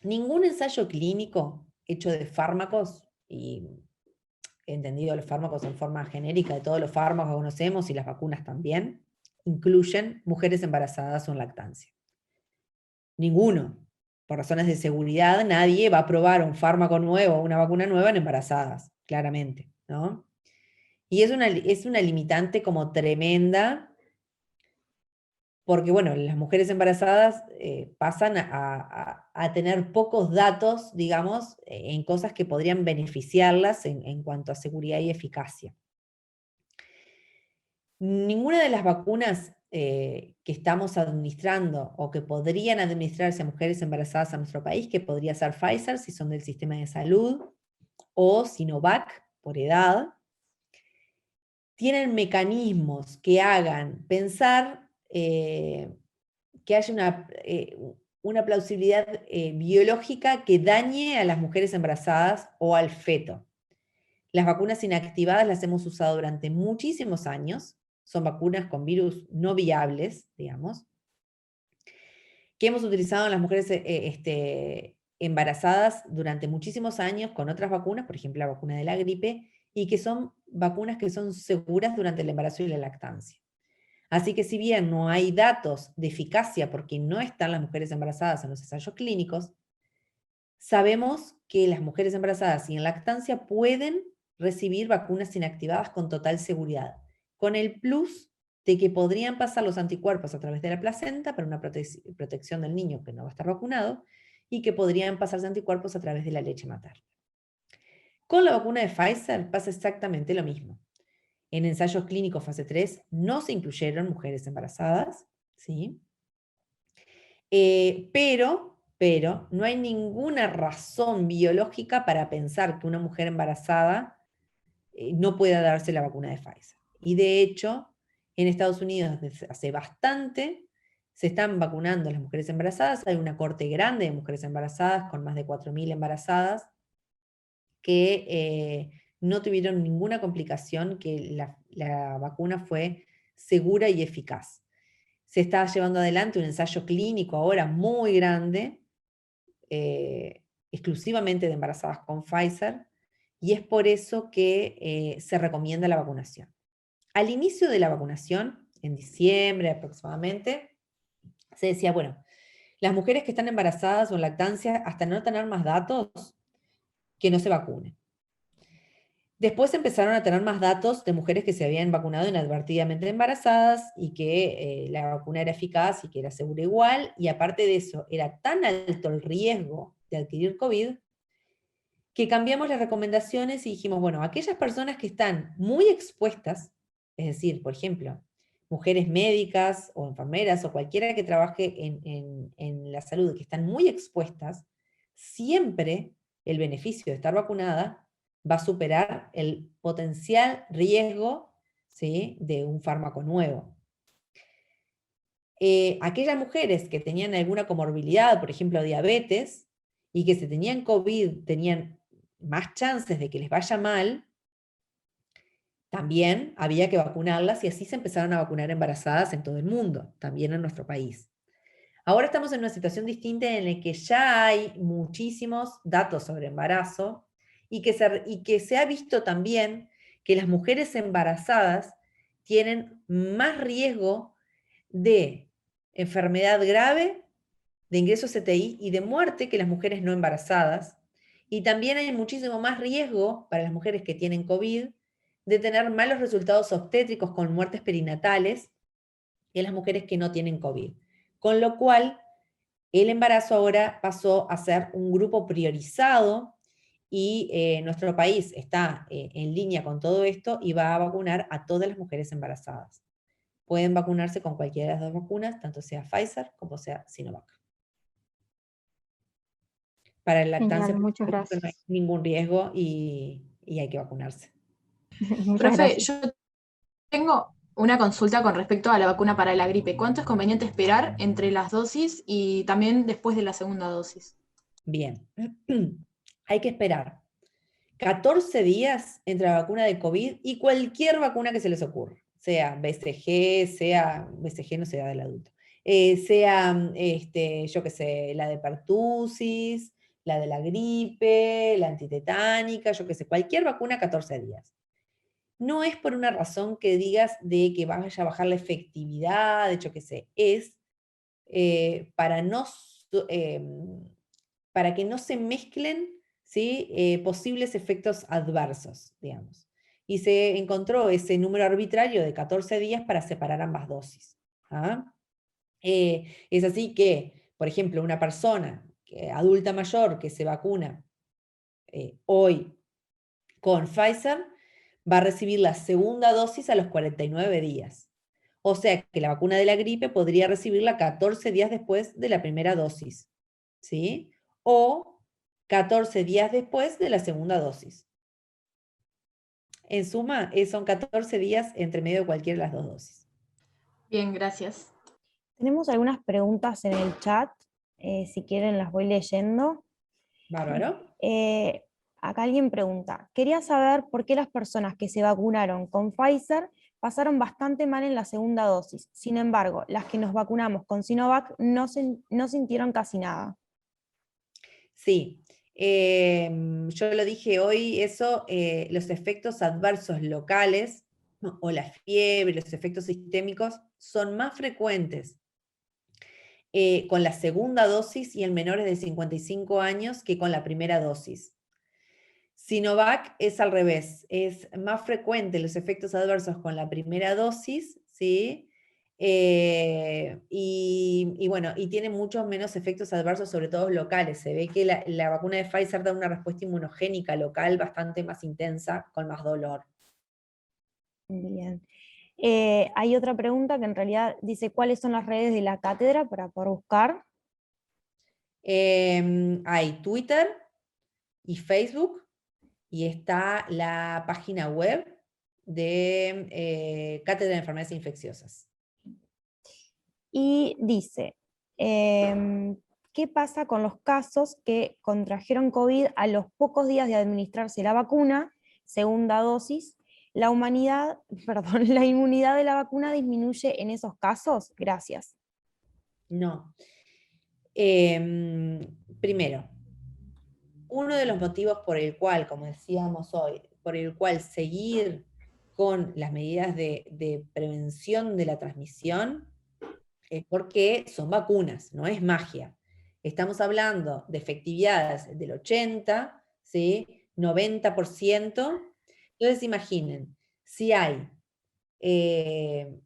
Ningún ensayo clínico hecho de fármacos, y entendido los fármacos en forma genérica de todos los fármacos que conocemos y las vacunas también, incluyen mujeres embarazadas o en lactancia. Ninguno. Por razones de seguridad, nadie va a probar un fármaco nuevo o una vacuna nueva en embarazadas, claramente, ¿no? Y es una limitante como tremenda, porque bueno, las mujeres embarazadas pasan a tener pocos datos, digamos, en cosas que podrían beneficiarlas en cuanto a seguridad y eficacia. Ninguna de las vacunas que estamos administrando o que podrían administrarse a mujeres embarazadas en nuestro país, que podría ser Pfizer si son del sistema de salud, o Sinovac por edad, tienen mecanismos que hagan pensar que haya una plausibilidad biológica que dañe a las mujeres embarazadas o al feto. Las vacunas inactivadas las hemos usado durante muchísimos años, son vacunas con virus no viables, digamos, que hemos utilizado en las mujeres embarazadas durante muchísimos años con otras vacunas, por ejemplo la vacuna de la gripe, y que son vacunas que son seguras durante el embarazo y la lactancia. Así que si bien no hay datos de eficacia porque no están las mujeres embarazadas en los ensayos clínicos, sabemos que las mujeres embarazadas y en lactancia pueden recibir vacunas inactivadas con total seguridad, con el plus de que podrían pasar los anticuerpos a través de la placenta para una protección del niño que no va a estar vacunado, y que podrían pasarse anticuerpos a través de la leche materna. Con la vacuna de Pfizer pasa exactamente lo mismo. En ensayos clínicos fase 3 no se incluyeron mujeres embarazadas, ¿sí? Pero no hay ninguna razón biológica para pensar que una mujer embarazada no pueda darse la vacuna de Pfizer. Y de hecho, en Estados Unidos desde hace bastante se están vacunando a las mujeres embarazadas. Hay una corte grande de mujeres embarazadas con más de 4.000 embarazadas que no tuvieron ninguna complicación, que la vacuna fue segura y eficaz. Se está llevando adelante un ensayo clínico ahora muy grande, exclusivamente de embarazadas con Pfizer, y es por eso que se recomienda la vacunación. Al inicio de la vacunación, en diciembre aproximadamente, se decía, bueno, las mujeres que están embarazadas o en lactancia, hasta no tener más datos, que no se vacunen. Después empezaron a tener más datos de mujeres que se habían vacunado inadvertidamente embarazadas y que la vacuna era eficaz y que era segura igual, y aparte de eso, era tan alto el riesgo de adquirir COVID que cambiamos las recomendaciones y dijimos, bueno, aquellas personas que están muy expuestas, es decir, por ejemplo, mujeres médicas o enfermeras o cualquiera que trabaje en la salud, que están muy expuestas, siempre el beneficio de estar vacunada va a superar el potencial riesgo, ¿sí?, de un fármaco nuevo. Aquellas mujeres que tenían alguna comorbilidad, por ejemplo diabetes, y que si tenían COVID tenían más chances de que les vaya mal, también había que vacunarlas, y así se empezaron a vacunar embarazadas en todo el mundo, también en nuestro país. Ahora estamos en una situación distinta en la que ya hay muchísimos datos sobre embarazo y que se ha visto también que las mujeres embarazadas tienen más riesgo de enfermedad grave, de ingreso a CTI y de muerte que las mujeres no embarazadas. Y también hay muchísimo más riesgo para las mujeres que tienen COVID de tener malos resultados obstétricos con muertes perinatales que las mujeres que no tienen COVID. Con lo cual, el embarazo ahora pasó a ser un grupo priorizado y nuestro país está en línea con todo esto y va a vacunar a todas las mujeres embarazadas. Pueden vacunarse con cualquiera de las dos vacunas, tanto sea Pfizer como sea Sinovac. Para el lactancia, Genial, muchas no hay gracias. ningún riesgo y hay que vacunarse. Muchas Profe, gracias. yo tengo una consulta con respecto a la vacuna para la gripe. ¿Cuánto es conveniente esperar entre las dosis y también después de la segunda dosis? Bien, hay que esperar 14 días entre la vacuna de COVID y cualquier vacuna que se les ocurra, sea BCG no sea del adulto, sea, yo qué sé, la de pertusis, la de la gripe, la antitetánica, yo qué sé, cualquier vacuna 14 días. No es por una razón que digas de que vaya a bajar la efectividad, de yo qué sé, es para para que no se mezclen, ¿sí?, posibles efectos adversos, digamos. Y se encontró ese número arbitrario de 14 días para separar ambas dosis. ¿Ah? Es así que, por ejemplo, una persona adulta mayor que se vacuna hoy con Pfizer va a recibir la segunda dosis a los 49 días. O sea que la vacuna de la gripe podría recibirla 14 días después de la primera dosis, ¿sí? O 14 días después de la segunda dosis. En suma, son 14 días entre medio de cualquiera de las 2 dosis. Bien, gracias. Tenemos algunas preguntas en el chat, si quieren las voy leyendo. Bárbaro. Acá alguien pregunta, quería saber por qué las personas que se vacunaron con Pfizer pasaron bastante mal en la segunda dosis. Sin embargo, las que nos vacunamos con Sinovac no sintieron casi nada. Sí, yo lo dije hoy, eso, los efectos adversos locales, ¿no? O la fiebre, los efectos sistémicos, son más frecuentes con la segunda dosis y en menores de 55 años que con la primera dosis. Sinovac es al revés, es más frecuente los efectos adversos con la primera dosis, ¿sí? Bueno, y tiene muchos menos efectos adversos, sobre todo locales. Se ve que la vacuna de Pfizer da una respuesta inmunogénica local bastante más intensa, con más dolor. Bien. Hay otra pregunta que en realidad dice, ¿cuáles son las redes de la cátedra para poder buscar? Hay Twitter y Facebook, y está la página web de Cátedra de Enfermedades Infecciosas. Y dice, ¿qué pasa con los casos que contrajeron COVID a los pocos días de administrarse la vacuna, segunda dosis? ¿La inmunidad de la vacuna disminuye en esos casos? Gracias. No. Primero, uno de los motivos por el cual, como decíamos hoy, por el cual seguir con las medidas de prevención de la transmisión es porque son vacunas, no es magia. Estamos hablando de efectividades del 80, ¿sí? 90%. Entonces imaginen, si hay 100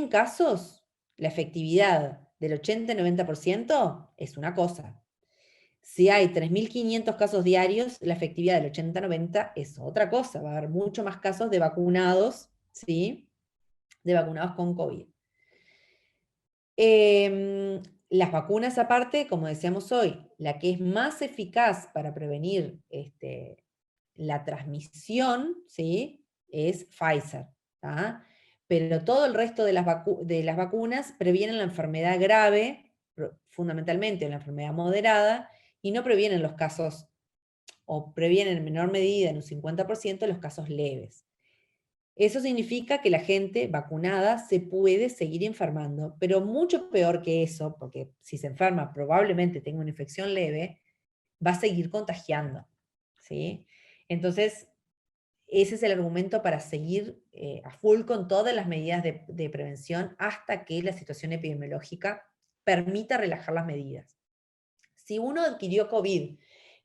casos, la efectividad del 80-90% es una cosa. Si hay 3.500 casos diarios, la efectividad del 80-90 es otra cosa. Va a haber mucho más casos de vacunados, ¿sí? De vacunados con COVID. Las vacunas aparte, como decíamos hoy, la que es más eficaz para prevenir la transmisión, ¿sí? Es Pfizer, ¿tá? Pero todo el resto de las vacunas previenen la enfermedad grave, fundamentalmente la enfermedad moderada, y no previenen los casos, o previenen en menor medida, en un 50%, los casos leves. Eso significa que la gente vacunada se puede seguir enfermando, pero mucho peor que eso, porque si se enferma probablemente tenga una infección leve, va a seguir contagiando, ¿sí? Entonces, ese es el argumento para seguir a full con todas las medidas de prevención hasta que la situación epidemiológica permita relajar las medidas. Si uno adquirió COVID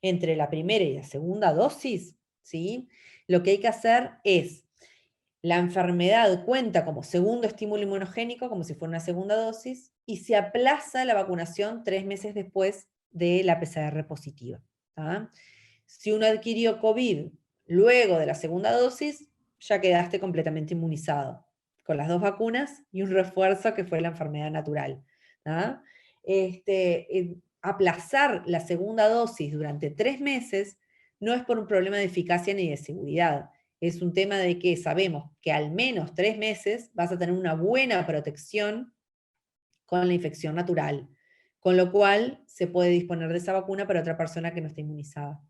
entre la primera y la segunda dosis, ¿sí? Lo que hay que hacer es, la enfermedad cuenta como segundo estímulo inmunogénico, como si fuera una segunda dosis, y se aplaza la vacunación 3 meses después de la PCR positiva, ¿tá? Si uno adquirió COVID luego de la segunda dosis, ya quedaste completamente inmunizado, con las 2 vacunas y un refuerzo que fue la enfermedad natural, ¿tá? Aplazar la segunda dosis durante 3 meses no es por un problema de eficacia ni de seguridad. Es un tema de que sabemos que al menos 3 meses vas a tener una buena protección con la infección natural, con lo cual se puede disponer de esa vacuna para otra persona que no esté inmunizada.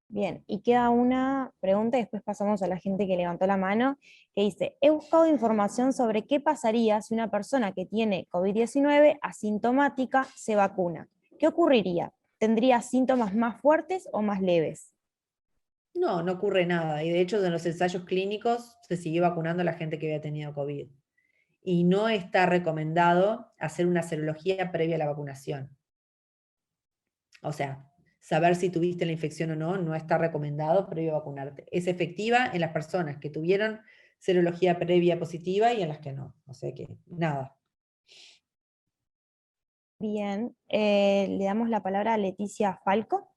Bien, y queda una pregunta y después pasamos a la gente que levantó la mano, que dice, he buscado información sobre qué pasaría si una persona que tiene COVID-19 asintomática se vacuna. ¿Qué ocurriría? ¿Tendría síntomas más fuertes o más leves? No, no ocurre nada. Y de hecho, en los ensayos clínicos se siguió vacunando a la gente que había tenido COVID. Y no está recomendado hacer una serología previa a la vacunación. O sea, saber si tuviste la infección o no, no está recomendado previo a vacunarte. Es efectiva en las personas que tuvieron serología previa positiva y en las que no. O sea que, nada. Bien, le damos la palabra a Leticia Falco.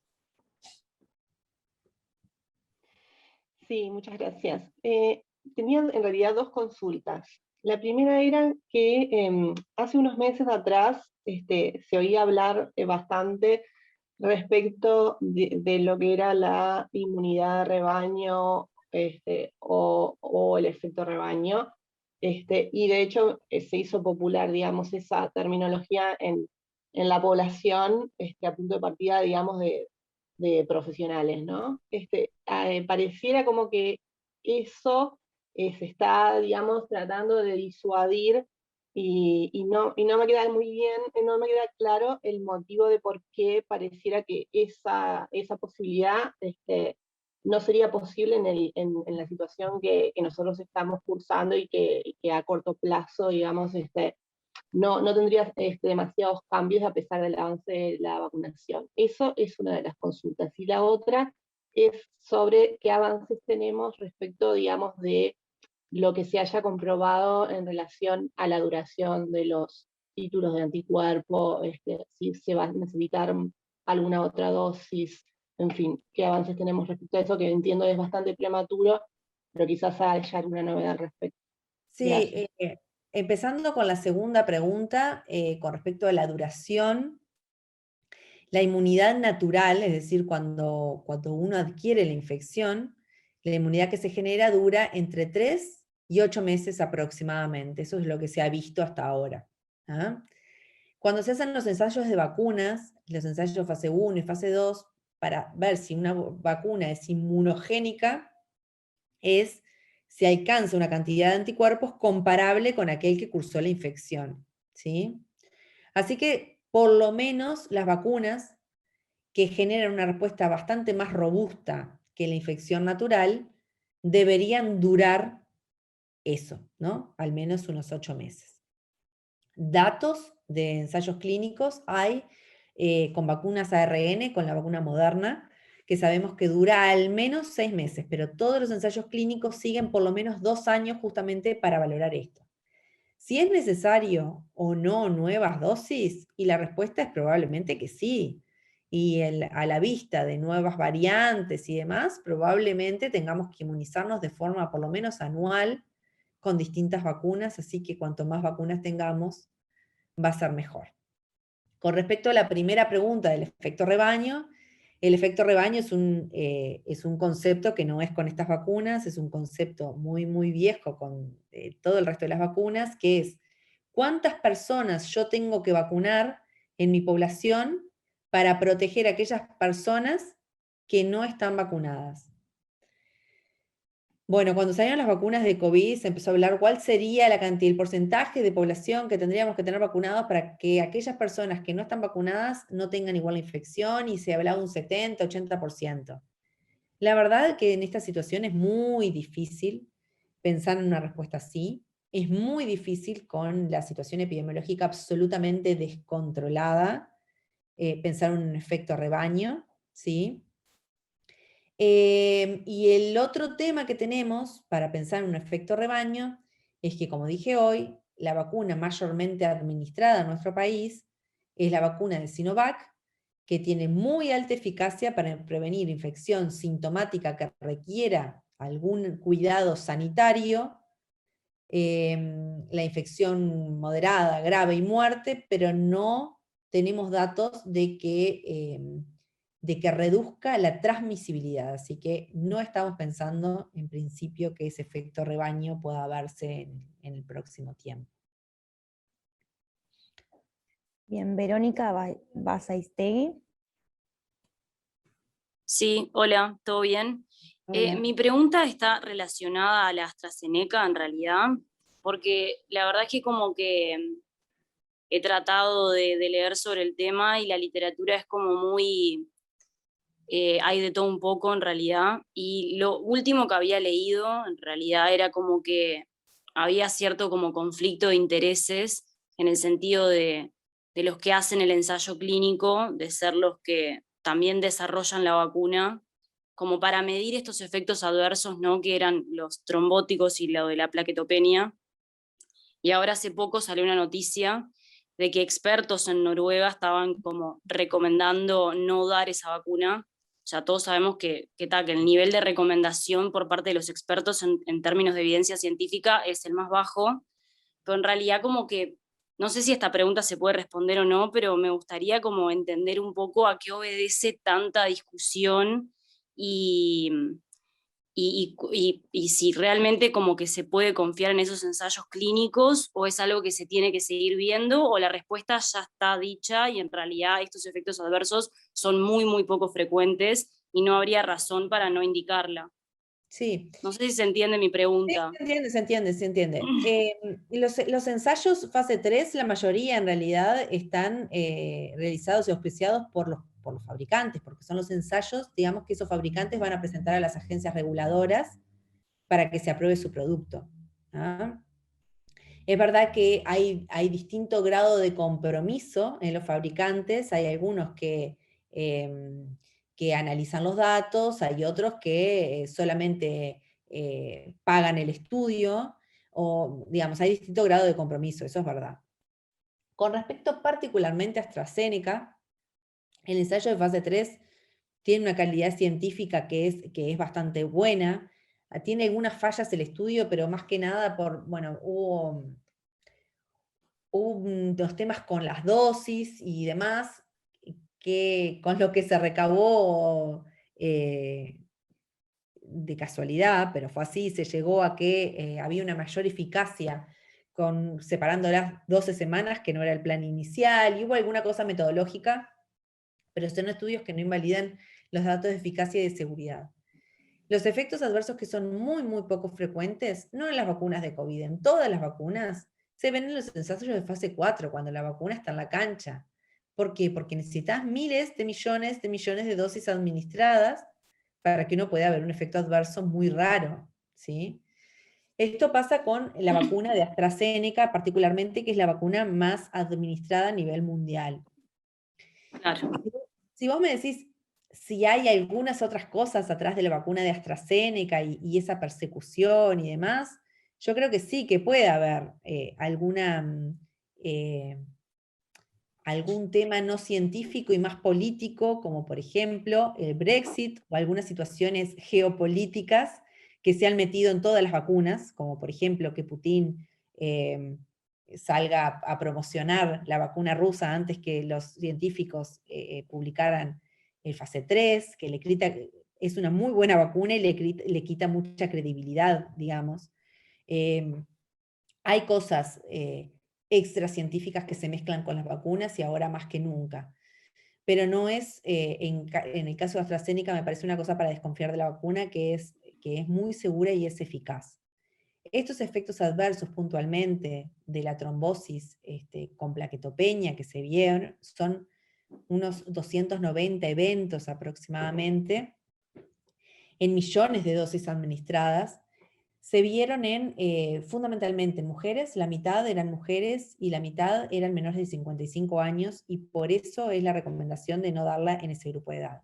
Sí, muchas gracias. Tenía en realidad 2 consultas. La primera era que hace unos meses atrás se oía hablar bastante respecto de lo que era la inmunidad de rebaño o el efecto rebaño. Y de hecho se hizo popular, digamos, esa terminología en la población a punto de partida, digamos, de profesionales, ¿no? Pareciera como que eso se está, digamos, tratando de disuadir y no me queda muy bien, no me queda claro el motivo de por qué pareciera que esa posibilidad no sería posible en la situación que nosotros estamos cursando y que a corto plazo, digamos, no tendría demasiados cambios a pesar del avance de la vacunación. Eso es una de las consultas. Y la otra es sobre qué avances tenemos respecto, digamos, de lo que se haya comprobado en relación a la duración de los títulos de anticuerpo, si se va a necesitar alguna otra dosis, en fin, qué avances tenemos respecto a eso, que entiendo es bastante prematuro, pero quizás haya alguna novedad al respecto. Sí, empezando con la segunda pregunta, con respecto a la duración, la inmunidad natural, es decir, cuando uno adquiere la infección, la inmunidad que se genera dura entre 3 y 8 meses aproximadamente. Eso es lo que se ha visto hasta ahora. ¿Ah? Cuando se hacen los ensayos de vacunas, los ensayos fase 1 y fase 2, para ver si una vacuna es inmunogénica, es si alcanza una cantidad de anticuerpos comparable con aquel que cursó la infección. ¿Sí? Así que, por lo menos, las vacunas que generan una respuesta bastante más robusta que la infección natural, deberían durar eso, ¿no? Al menos unos 8 meses. Datos de ensayos clínicos hay con vacunas ARN, con la vacuna Moderna, que sabemos que dura al menos 6 meses, pero todos los ensayos clínicos siguen por lo menos 2 años justamente para valorar esto. Si es necesario o no nuevas dosis, y la respuesta es probablemente que sí. Y a la vista de nuevas variantes y demás, probablemente tengamos que inmunizarnos de forma por lo menos anual con distintas vacunas, así que cuanto más vacunas tengamos, va a ser mejor. Con respecto a la primera pregunta del efecto rebaño, el efecto rebaño es un concepto que no es con estas vacunas, es un concepto muy, muy viejo con todo el resto de las vacunas, que es cuántas personas yo tengo que vacunar en mi población para proteger a aquellas personas que no están vacunadas. Bueno, cuando salieron las vacunas de COVID se empezó a hablar cuál sería la cantidad, el porcentaje de población que tendríamos que tener vacunados para que aquellas personas que no están vacunadas no tengan igual la infección, y se hablaba de un 70, 80%. La verdad que en esta situación es muy difícil pensar en una respuesta así. Es muy difícil con la situación epidemiológica absolutamente descontrolada pensar en un efecto rebaño, ¿sí? Y el otro tema que tenemos para pensar en un efecto rebaño es que, como dije hoy, la vacuna mayormente administrada en nuestro país es la vacuna de Sinovac, que tiene muy alta eficacia para prevenir infección sintomática que requiera algún cuidado sanitario, la infección moderada, grave y muerte, pero no tenemos datos de que reduzca la transmisibilidad. Así que no estamos pensando en principio que ese efecto rebaño pueda verse en el próximo tiempo. Bien, Verónica Basaistegui. Sí, hola, ¿todo bien? Hola. Mi pregunta está relacionada a la AstraZeneca en realidad, porque la verdad es que como que he tratado de leer sobre el tema y la literatura es como muy, hay de todo un poco en realidad, y lo último que había leído en realidad era como que había cierto como conflicto de intereses en el sentido de los que hacen el ensayo clínico, de ser los que también desarrollan la vacuna, como para medir estos efectos adversos, ¿no? Que eran los trombóticos y lo de la plaquetopenia. Y ahora hace poco salió una noticia de que expertos en Noruega estaban como recomendando no dar esa vacuna. Ya todos sabemos que el nivel de recomendación por parte de los expertos en términos de evidencia científica es el más bajo, pero en realidad como que no sé si esta pregunta se puede responder o no, pero me gustaría como entender un poco a qué obedece tanta discusión y si realmente como que se puede confiar en esos ensayos clínicos o es algo que se tiene que seguir viendo o la respuesta ya está dicha y en realidad estos efectos adversos son muy, muy poco frecuentes y no habría razón para no indicarla. Sí. No sé si se entiende mi pregunta. Sí, se entiende. Los ensayos fase 3, la mayoría en realidad están realizados y auspiciados por los fabricantes, porque son los ensayos, digamos, que esos fabricantes van a presentar a las agencias reguladoras para que se apruebe su producto. ¿Ah? Es verdad que hay distinto grado de compromiso en los fabricantes, hay algunos que analizan los datos, hay otros que solamente pagan el estudio, o digamos, hay distinto grado de compromiso, eso es verdad. Con respecto particularmente a AstraZeneca, el ensayo de fase 3 tiene una calidad científica que es bastante buena, tiene algunas fallas el estudio, pero más que nada hubo unos temas con las dosis y demás, con lo que se recabó de casualidad, pero fue así, se llegó a que había una mayor eficacia separando las 12 semanas, que no era el plan inicial, y hubo alguna cosa metodológica, pero son estudios que no invalidan los datos de eficacia y de seguridad. Los efectos adversos que son muy, muy poco frecuentes, no en las vacunas de COVID, en todas las vacunas, se ven en los ensayos de fase 4, cuando la vacuna está en la cancha. ¿Por qué? Porque necesitas miles de millones de dosis administradas para que uno pueda ver un efecto adverso muy raro, ¿sí? Esto pasa con la vacuna de AstraZeneca, particularmente, que es la vacuna más administrada a nivel mundial. Claro. Si vos me decís si hay algunas otras cosas atrás de la vacuna de AstraZeneca y esa persecución y demás, yo creo que sí, que puede haber algún tema no científico y más político, como por ejemplo el Brexit o algunas situaciones geopolíticas que se han metido en todas las vacunas, como por ejemplo que Putin salga a promocionar la vacuna rusa antes que los científicos publicaran el fase 3, que es una muy buena vacuna y le quita mucha credibilidad, digamos. Hay cosas extracientíficas que se mezclan con las vacunas y ahora más que nunca. Pero no es, en el caso de AstraZeneca me parece una cosa para desconfiar de la vacuna que es muy segura y es eficaz. Estos efectos adversos puntualmente de la trombosis con plaquetopenia que se vieron son unos 290 eventos aproximadamente en millones de dosis administradas. Se vieron fundamentalmente en mujeres, la mitad eran mujeres y la mitad eran menores de 55 años, y por eso es la recomendación de no darla en ese grupo de edad.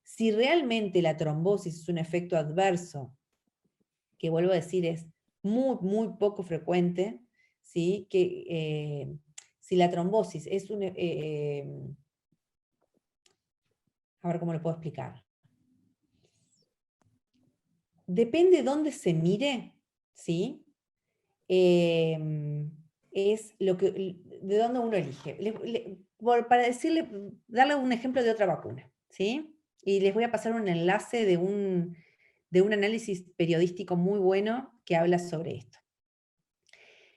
Si realmente la trombosis es un efecto adverso, que vuelvo a decir es muy, muy poco frecuente, ¿sí? Si la trombosis es a ver cómo lo puedo explicar. Depende de dónde se mire, ¿sí? Es de dónde uno elige. Para darle un ejemplo de otra vacuna, ¿sí? Y les voy a pasar un enlace de un análisis periodístico muy bueno que habla sobre esto.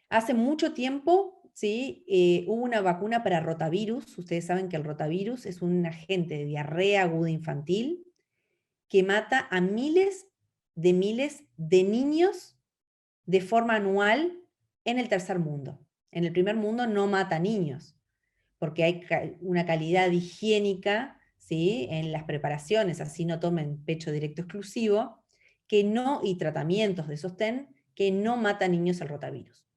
Hace mucho tiempo, ¿sí? Hubo una vacuna para rotavirus. Ustedes saben que el rotavirus es un agente de diarrea aguda infantil que mata a miles de niños de forma anual en el tercer mundo. En el primer mundo no mata niños, porque hay una calidad higiénica, ¿sí? En las preparaciones, así no tomen pecho directo exclusivo, y tratamientos de sostén que no mata niños al rotavirus.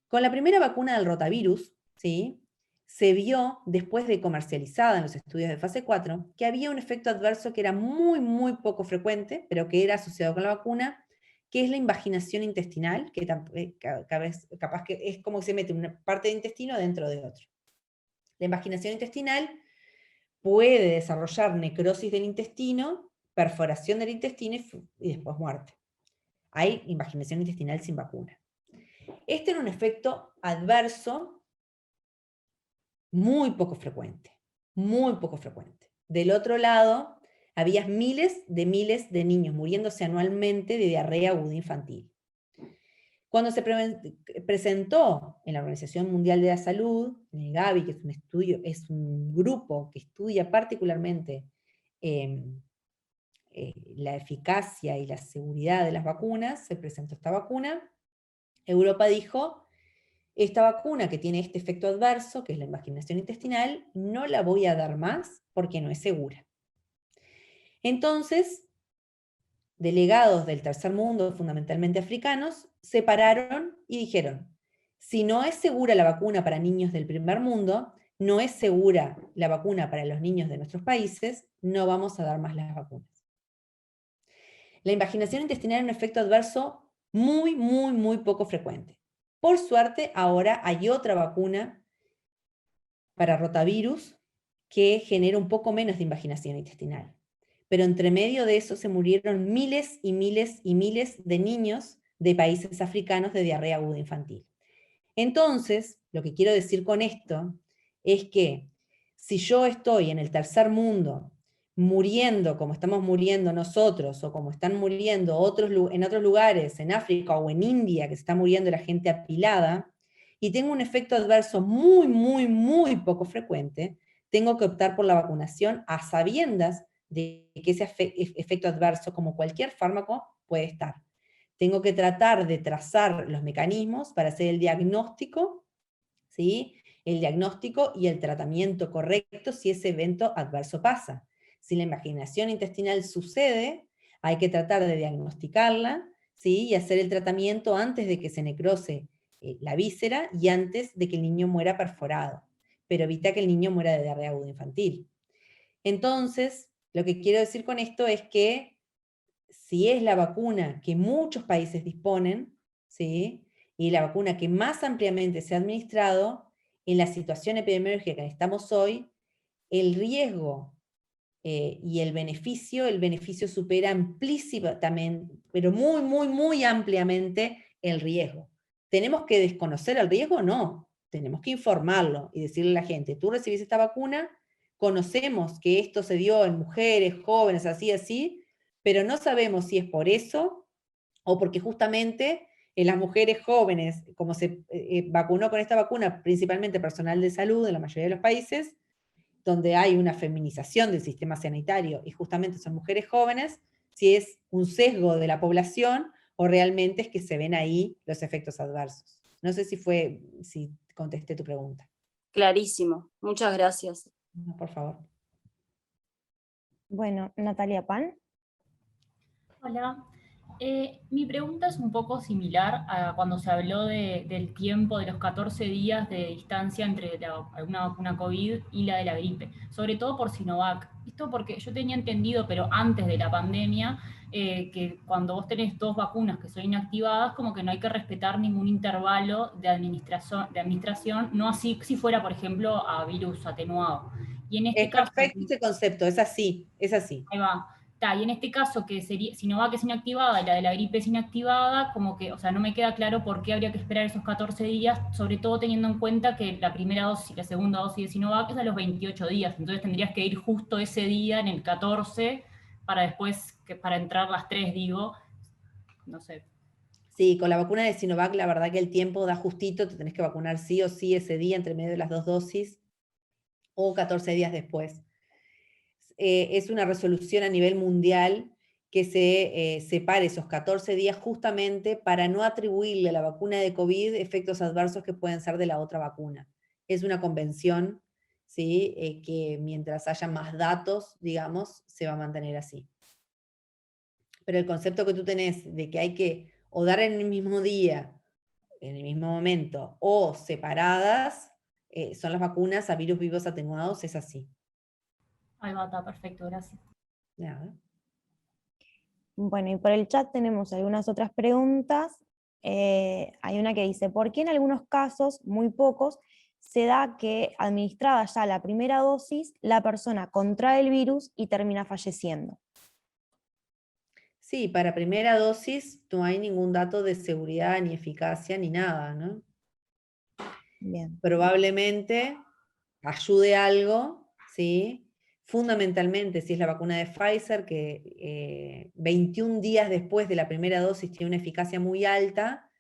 Con la primera vacuna del rotavirus, ¿sí? Se vio, después de comercializada en los estudios de fase 4, que había un efecto adverso que era muy, muy poco frecuente, pero que era asociado con la vacuna, que es la invaginación intestinal, que capaz que es como que se mete una parte de intestino dentro de otro. La invaginación intestinal puede desarrollar necrosis del intestino, perforación del intestino y después muerte. Hay invaginación intestinal sin vacuna. Este era un efecto adverso muy poco frecuente, muy poco frecuente. Del otro lado, había miles de niños muriéndose anualmente de diarrea aguda infantil. Cuando se presentó en la Organización Mundial de la Salud, en el Gavi, que es un grupo que estudia particularmente la eficacia y la seguridad de las vacunas, se presentó esta vacuna. Europa dijo, esta vacuna que tiene este efecto adverso, que es la invaginación intestinal, no la voy a dar más porque no es segura. Entonces, delegados del tercer mundo, fundamentalmente africanos, se pararon y dijeron, si no es segura la vacuna para niños del primer mundo, no es segura la vacuna para los niños de nuestros países, no vamos a dar más las vacunas. La invaginación intestinal es un efecto adverso muy, muy, muy poco frecuente. Por suerte, ahora hay otra vacuna para rotavirus que genera un poco menos de invaginación intestinal. Pero entre medio de eso se murieron miles y miles y miles de niños de países africanos de diarrea aguda infantil. Entonces, lo que quiero decir con esto es que si yo estoy en el tercer mundo muriendo como estamos muriendo nosotros, o como están muriendo en otros lugares, en África o en India, que se está muriendo la gente apilada, y tengo un efecto adverso muy, muy, muy poco frecuente, tengo que optar por la vacunación a sabiendas de que ese efecto adverso, como cualquier fármaco, puede estar. Tengo que tratar de trazar los mecanismos para hacer el diagnóstico, ¿sí? El diagnóstico y el tratamiento correcto si ese evento adverso pasa. Si la invaginación intestinal sucede, hay que tratar de diagnosticarla, ¿sí? Y hacer el tratamiento antes de que se necrose la víscera y antes de que el niño muera perforado, pero evita que el niño muera de diarrea aguda infantil. Entonces, lo que quiero decir con esto es que si es la vacuna que muchos países disponen, ¿sí? Y la vacuna que más ampliamente se ha administrado, en la situación epidemiológica que estamos hoy, el riesgo y el beneficio supera amplísimamente, pero muy, muy, muy ampliamente el riesgo. ¿Tenemos que desconocer el riesgo? No, tenemos que informarlo y decirle a la gente, tú recibís esta vacuna, conocemos que esto se dio en mujeres, jóvenes, así, pero no sabemos si es por eso o porque justamente en las mujeres jóvenes, como se vacunó con esta vacuna, principalmente personal de salud en la mayoría de los países, donde hay una feminización del sistema sanitario y justamente son mujeres jóvenes, si es un sesgo de la población o realmente es que se ven ahí los efectos adversos. No sé si contesté tu pregunta. Clarísimo, muchas gracias. No, por favor. Bueno, Natalia Pan. Hola. Mi pregunta es un poco similar a cuando se habló del tiempo de los 14 días de distancia entre una vacuna COVID y la de la gripe, sobre todo por Sinovac. Esto porque yo tenía entendido, pero antes de la pandemia, que cuando vos tenés dos vacunas que son inactivadas, como que no hay que respetar ningún intervalo de administración, no así si fuera, por ejemplo, a virus atenuado. Y en este caso, perfecto ese concepto, es así. Ahí va. Y en este caso, que sería Sinovac es inactivada y la de la gripe es inactivada, como que, o sea, no me queda claro por qué habría que esperar esos 14 días, sobre todo teniendo en cuenta que la primera dosis y la segunda dosis de Sinovac es a los 28 días, entonces tendrías que ir justo ese día en el 14 para después, para entrar las 3, digo, no sé. Sí, con la vacuna de Sinovac la verdad que el tiempo da justito, te tenés que vacunar sí o sí ese día entre medio de las dos dosis o 14 días después. Es una resolución a nivel mundial que se separe esos 14 días justamente para no atribuirle a la vacuna de COVID efectos adversos que pueden ser de la otra vacuna. Es una convención, ¿sí? Que mientras haya más datos, digamos, se va a mantener así. Pero el concepto que tú tenés de que hay que o dar en el mismo día, en el mismo momento, o separadas, son las vacunas a virus vivos atenuados, es así. Ahí va, está perfecto, gracias. Nada. Bueno, y por el chat tenemos algunas otras preguntas. Hay una que dice, ¿por qué en algunos casos, muy pocos, se da que administrada ya la primera dosis, la persona contrae el virus y termina falleciendo? Sí, para primera dosis no hay ningún dato de seguridad, ni eficacia, ni nada, ¿no? Bien. Probablemente ayude algo, ¿sí? Fundamentalmente, si es la vacuna de Pfizer, que 21 días después de la primera dosis tiene una eficacia muy alta,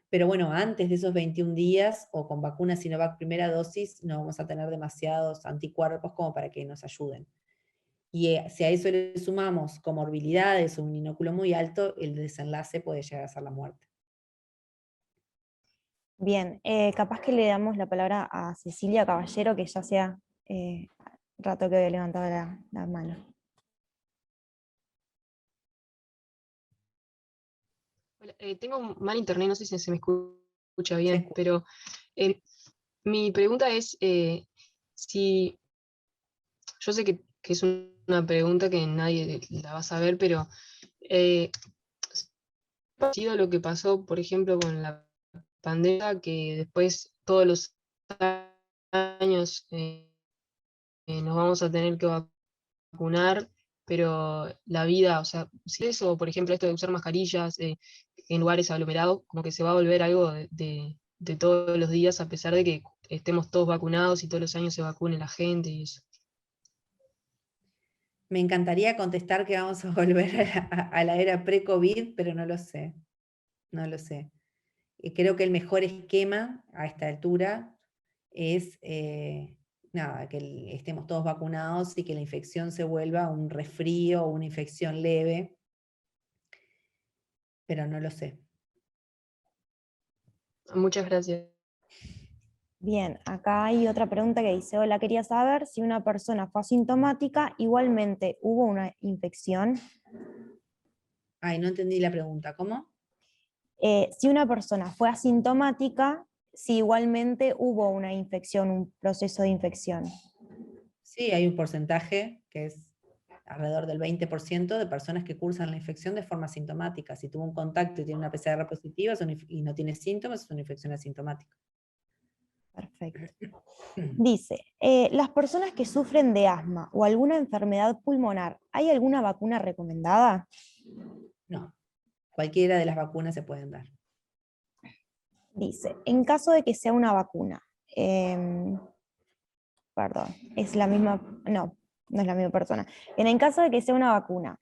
pero bueno, antes de esos 21 días, o con vacuna Sinovac primera dosis, no vamos a tener demasiados anticuerpos como para que nos ayuden. Y si a eso le sumamos comorbilidades o un inóculo muy alto, el desenlace puede llegar a ser la muerte. Bien, capaz que le damos la palabra a Cecilia Caballero, que ya sea rato que había levantado la mano. Hola, tengo un mal internet, no sé si se me escucha bien, escucha. pero mi pregunta es si, yo sé que es una pregunta que nadie la va a saber, pero parecido a lo que pasó, por ejemplo, con la pandemia, que después todos los años nos vamos a tener que vacunar, pero la vida, o sea, si eso, por ejemplo, esto de usar mascarillas en lugares aglomerados, como que se va a volver algo de todos los días, a pesar de que estemos todos vacunados y todos los años se vacune la gente y eso. Me encantaría contestar que vamos a volver a la era pre-COVID, pero no lo sé. No lo sé. Creo que el mejor esquema a esta altura es nada, que estemos todos vacunados y que la infección se vuelva un resfrío o una infección leve, pero no lo sé. Muchas gracias. Bien, acá hay otra pregunta que dice, hola, quería saber si una persona fue asintomática, igualmente hubo una infección. Ay, no entendí la pregunta. ¿Cómo? Si una persona fue asintomática, si igualmente hubo una infección, un proceso de infección. Sí, hay un porcentaje que es alrededor del 20% de personas que cursan la infección de forma asintomática. Si tuvo un contacto y tiene una PCR positiva y no tiene síntomas, es una infección asintomática. Perfecto. Dice, las personas que sufren de asma o alguna enfermedad pulmonar, ¿hay alguna vacuna recomendada? No, cualquiera de las vacunas se pueden dar. Dice, en caso de que sea una vacuna, perdón, es la misma, no es la misma persona. En el caso de que sea una vacuna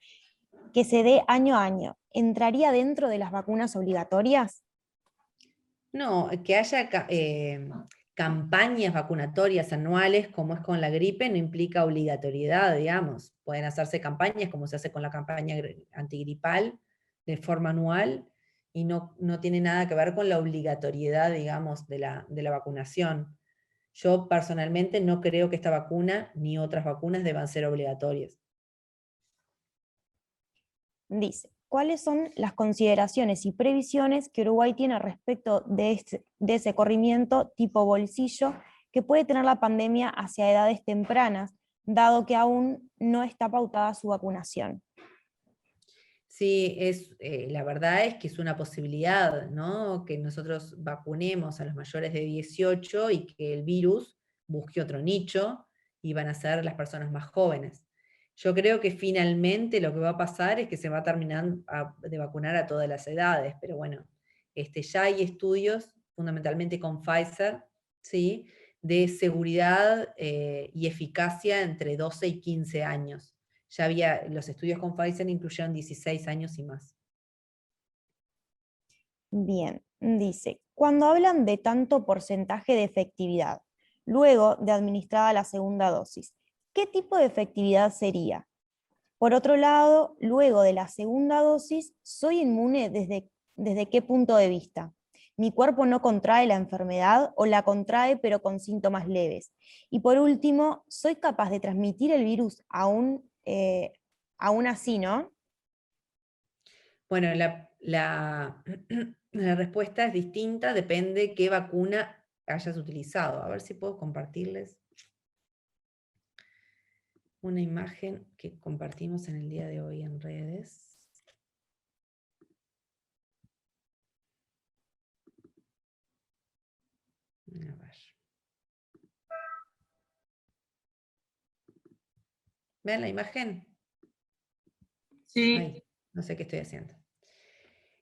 que se dé año a año, ¿entraría dentro de las vacunas obligatorias? No, que haya campañas vacunatorias anuales, como es con la gripe, no implica obligatoriedad, digamos. Pueden hacerse campañas, como se hace con la campaña antigripal, de forma anual, y no tiene nada que ver con la obligatoriedad, digamos, de la vacunación. Yo personalmente no creo que esta vacuna ni otras vacunas deban ser obligatorias. Dice, ¿cuáles son las consideraciones y previsiones que Uruguay tiene respecto de ese corrimiento tipo bolsillo que puede tener la pandemia hacia edades tempranas, dado que aún no está pautada su vacunación? Sí, la verdad es que es una posibilidad, ¿no? Que nosotros vacunemos a los mayores de 18 y que el virus busque otro nicho y van a ser las personas más jóvenes. Yo creo que finalmente lo que va a pasar es que se va a terminar de vacunar a todas las edades, pero bueno, ya hay estudios, fundamentalmente con Pfizer, ¿sí? De seguridad y eficacia entre 12 y 15 años. Ya los estudios con Pfizer incluyeron 16 años y más. Bien, dice, cuando hablan de tanto porcentaje de efectividad, luego de administrada la segunda dosis, ¿qué tipo de efectividad sería? Por otro lado, luego de la segunda dosis, ¿soy inmune desde qué punto de vista? ¿Mi cuerpo no contrae la enfermedad o la contrae pero con síntomas leves? Y por último, ¿soy capaz de transmitir el virus aún así, no? Bueno, la respuesta es distinta, depende qué vacuna hayas utilizado. A ver si puedo compartirles una imagen que compartimos en el día de hoy en redes. A ver. ¿Ven la imagen? Sí. Ahí. No sé qué estoy haciendo.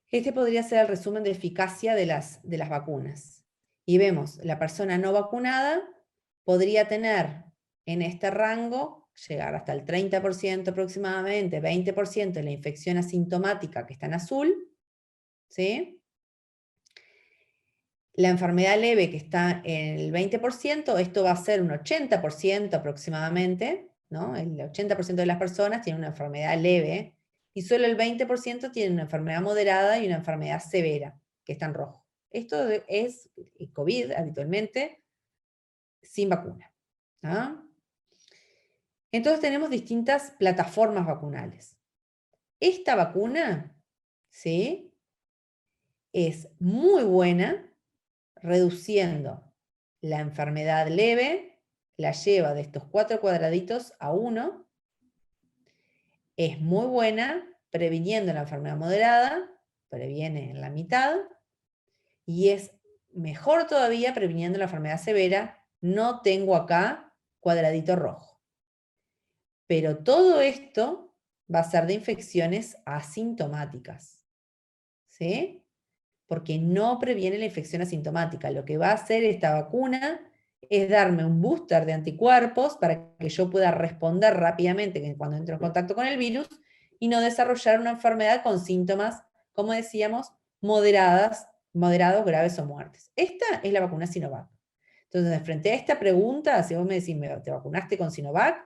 Este podría ser el resumen de eficacia de las vacunas. Y vemos, la persona no vacunada podría tener en este rango, llegar hasta el 30% aproximadamente, 20% de la infección asintomática que está en azul, ¿sí? La enfermedad leve que está en el 20%, esto va a ser un 80% aproximadamente, ¿no? El 80% de las personas tienen una enfermedad leve, y solo el 20% tienen una enfermedad moderada y una enfermedad severa, que está en rojo. Esto es COVID habitualmente sin vacuna. ¿Ah? Entonces tenemos distintas plataformas vacunales. Esta vacuna, ¿sí?, es muy buena reduciendo la enfermedad leve, la lleva de estos 4 cuadraditos a 1, es muy buena previniendo la enfermedad moderada, previene en la mitad, y es mejor todavía previniendo la enfermedad severa, no tengo acá cuadradito rojo. Pero todo esto va a ser de infecciones asintomáticas, ¿sí? Porque no previene la infección asintomática. Lo que va a hacer esta vacuna es darme un booster de anticuerpos para que yo pueda responder rápidamente cuando entro en contacto con el virus y no desarrollar una enfermedad con síntomas, como decíamos, moderados, graves o muertes. Esta es la vacuna Sinovac. Entonces, frente a esta pregunta, si vos me decís, ¿te vacunaste con Sinovac?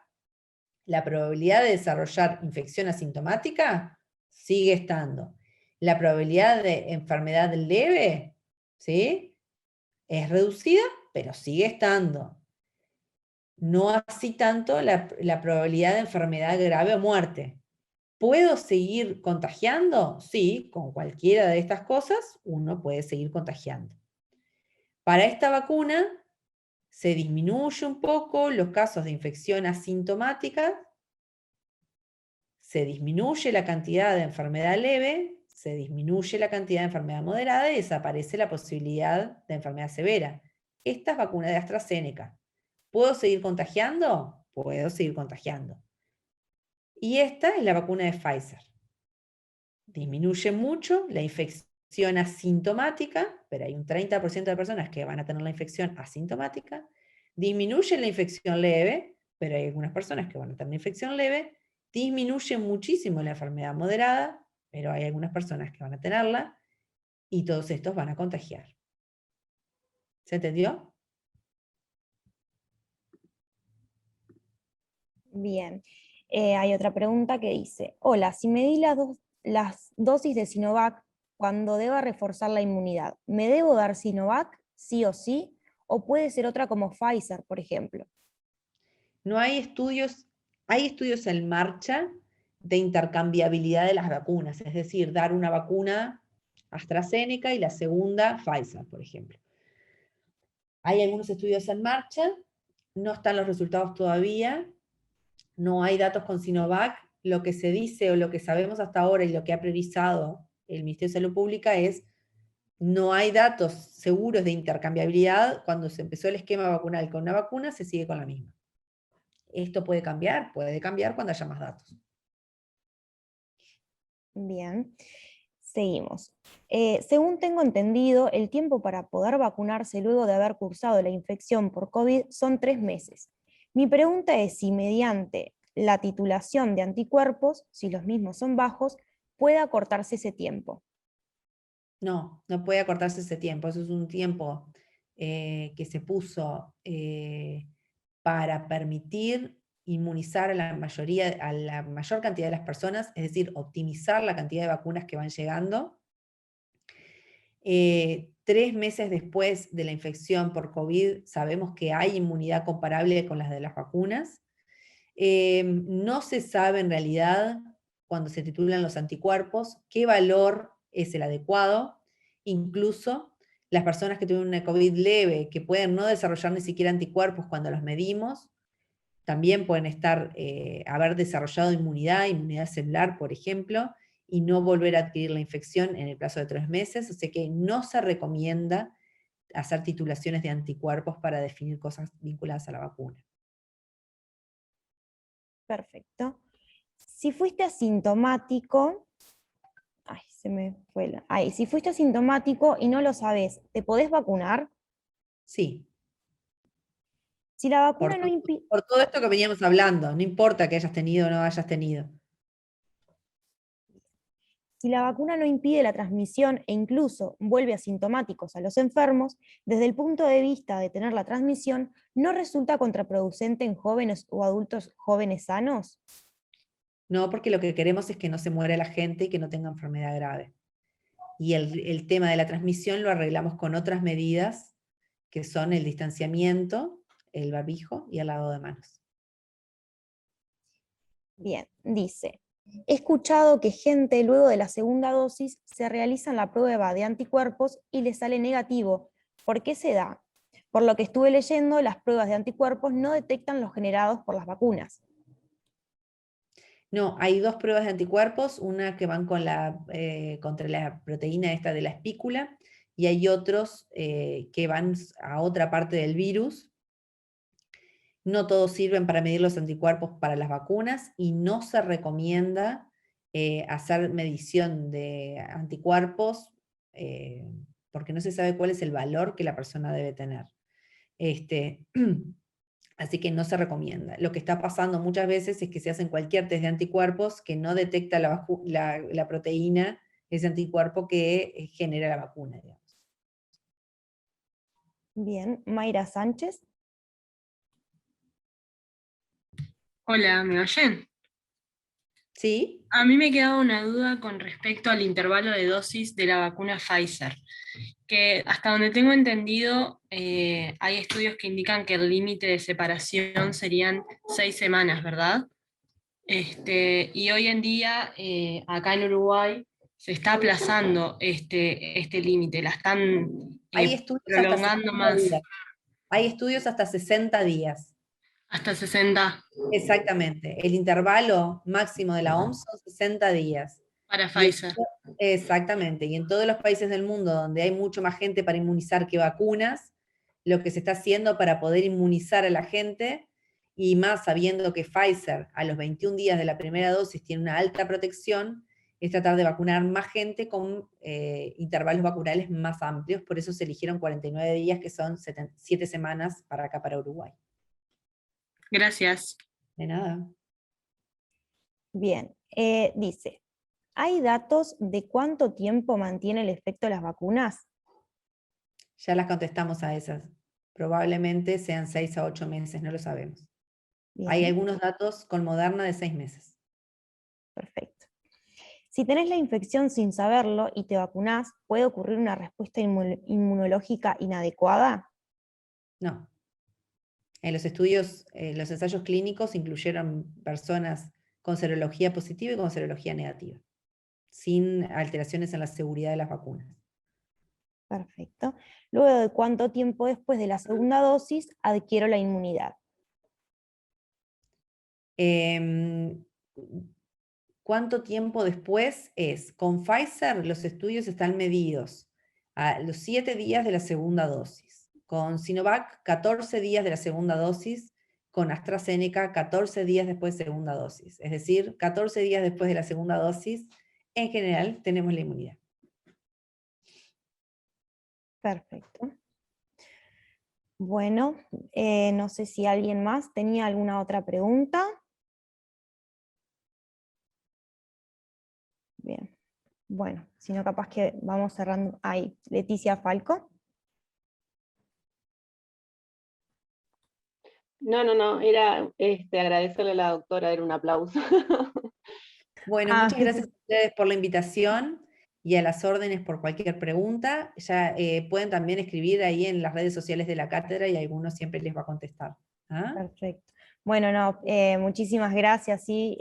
La probabilidad de desarrollar infección asintomática sigue estando. La probabilidad de enfermedad leve, ¿sí?, es reducida, pero sigue estando. No así tanto la probabilidad de enfermedad grave o muerte. ¿Puedo seguir contagiando? Sí, con cualquiera de estas cosas uno puede seguir contagiando. Para esta vacuna se disminuye un poco los casos de infección asintomática, se disminuye la cantidad de enfermedad leve, se disminuye la cantidad de enfermedad moderada y desaparece la posibilidad de enfermedad severa. Esta es vacuna de AstraZeneca. ¿Puedo seguir contagiando? Puedo seguir contagiando. Y esta es la vacuna de Pfizer. Disminuye mucho la infección asintomática, pero hay un 30% de personas que van a tener la infección asintomática. Disminuye la infección leve, pero hay algunas personas que van a tener infección leve. Disminuye muchísimo la enfermedad moderada, pero hay algunas personas que van a tenerla, y todos estos van a contagiar. ¿Se entendió? Bien. Hay otra pregunta que dice, hola, si me di las dosis de Sinovac cuando deba reforzar la inmunidad, ¿me debo dar Sinovac sí o sí? ¿O puede ser otra como Pfizer, por ejemplo? No hay estudios en marcha de intercambiabilidad de las vacunas, es decir, dar una vacuna AstraZeneca y la segunda Pfizer, por ejemplo. Hay algunos estudios en marcha, no están los resultados todavía, no hay datos con Sinovac. Lo que se dice o lo que sabemos hasta ahora y lo que ha priorizado el Ministerio de Salud Pública es no hay datos seguros de intercambiabilidad. Cuando se empezó el esquema vacunal con una vacuna, se sigue con la misma. Esto puede cambiar cuando haya más datos. Bien, seguimos. Según tengo entendido, el tiempo para poder vacunarse luego de haber cursado la infección por COVID son 3 meses. Mi pregunta es si mediante la titulación de anticuerpos, si los mismos son bajos, puede acortarse ese tiempo. No, no puede acortarse ese tiempo. Eso es un tiempo que se puso para permitir inmunizar a la mayor cantidad de las personas, es decir, optimizar la cantidad de vacunas que van llegando. 3 meses después de la infección por COVID, sabemos que hay inmunidad comparable con las de las vacunas. No se sabe en realidad, cuando se titulan los anticuerpos, qué valor es el adecuado. Incluso las personas que tuvieron una COVID leve, que pueden no desarrollar ni siquiera anticuerpos cuando los medimos, también pueden haber desarrollado inmunidad celular, por ejemplo, y no volver a adquirir la infección en el plazo de 3 meses. O sea que no se recomienda hacer titulaciones de anticuerpos para definir cosas vinculadas a la vacuna. Perfecto. Si fuiste asintomático Ay, se me fue la... Ay, si fuiste asintomático y no lo sabes, ¿te podés vacunar? Sí, Si la por, vacuna no impide... por todo esto que veníamos hablando, no importa que hayas tenido o no hayas tenido. Si la vacuna no impide la transmisión e incluso vuelve asintomáticos a los enfermos, desde el punto de vista de tener la transmisión, ¿no resulta contraproducente en jóvenes o adultos jóvenes sanos? No, porque lo que queremos es que no se muera la gente y que no tenga enfermedad grave. Y el tema de la transmisión lo arreglamos con otras medidas, que son el distanciamiento, el barbijo y el lavado de manos. Bien, dice, he escuchado que gente luego de la segunda dosis se realizan la prueba de anticuerpos y les sale negativo. ¿Por qué se da? Por lo que estuve leyendo, las pruebas de anticuerpos no detectan los generados por las vacunas. No, hay dos pruebas de anticuerpos, una que van con contra la proteína esta de la espícula, y hay otros que van a otra parte del virus. No todos sirven para medir los anticuerpos para las vacunas y no se recomienda hacer medición de anticuerpos porque no se sabe cuál es el valor que la persona debe tener. Así que no se recomienda. Lo que está pasando muchas veces es que se hacen cualquier test de anticuerpos que no detecta la proteína, ese anticuerpo que genera la vacuna, digamos. Bien, Mayra Sánchez. Hola, ¿me oyen? ¿Sí? A mí me quedaba una duda con respecto al intervalo de dosis de la vacuna Pfizer, que hasta donde tengo entendido hay estudios que indican que el límite de separación serían 6 semanas, ¿verdad? Y hoy en día acá en Uruguay se está aplazando este límite, la están Hay estudios hasta prolongando 60 más, días. Hay estudios hasta 60 días. hasta 60 Exactamente. El intervalo máximo de la OMS son 60 días. para Y Pfizer. exactamente. Y en todos los países del mundo donde hay mucho más gente para inmunizar que vacunas, lo que se está haciendo para poder inmunizar a la gente, y más sabiendo que Pfizer a los 21 días de la primera dosis tiene una alta protección, es tratar de vacunar más gente con intervalos vacunales más amplios. Por eso se eligieron 49 días, que son 7 semanas para acá, para Uruguay. Gracias. De nada. Bien, dice, ¿hay datos de cuánto tiempo mantiene el efecto de las vacunas? Ya las contestamos a esas. Probablemente sean 6 a 8 meses, no lo sabemos. Bien, Hay algunos datos con Moderna de 6 meses. perfecto. Si tenés la infección sin saberlo y te vacunás, ¿puede ocurrir una respuesta inmunológica inadecuada? No. En los estudios, los ensayos clínicos incluyeron personas con serología positiva y con serología negativa, sin alteraciones en la seguridad de las vacunas. Perfecto. Luego de cuánto tiempo después de la segunda dosis adquiero la inmunidad. ¿Cuánto tiempo después es? Con Pfizer los estudios están medidos a los 7 días de la segunda dosis. Con Sinovac, 14 días de la segunda dosis. Con AstraZeneca, 14 días después de segunda dosis. Es decir, 14 días después de la segunda dosis, en general, tenemos la inmunidad. Perfecto. Bueno, no sé si alguien más tenía alguna otra pregunta. Bien. Bueno, si no, capaz que vamos cerrando. Ahí, Leticia Falco. No, era agradecerle a la doctora, era un aplauso. Bueno, muchas gracias a ustedes por la invitación y a las órdenes por cualquier pregunta. Ya pueden también escribir ahí en las redes sociales de la cátedra y algunos siempre les va a contestar. ¿Ah? Perfecto. Bueno, no, muchísimas gracias, sí,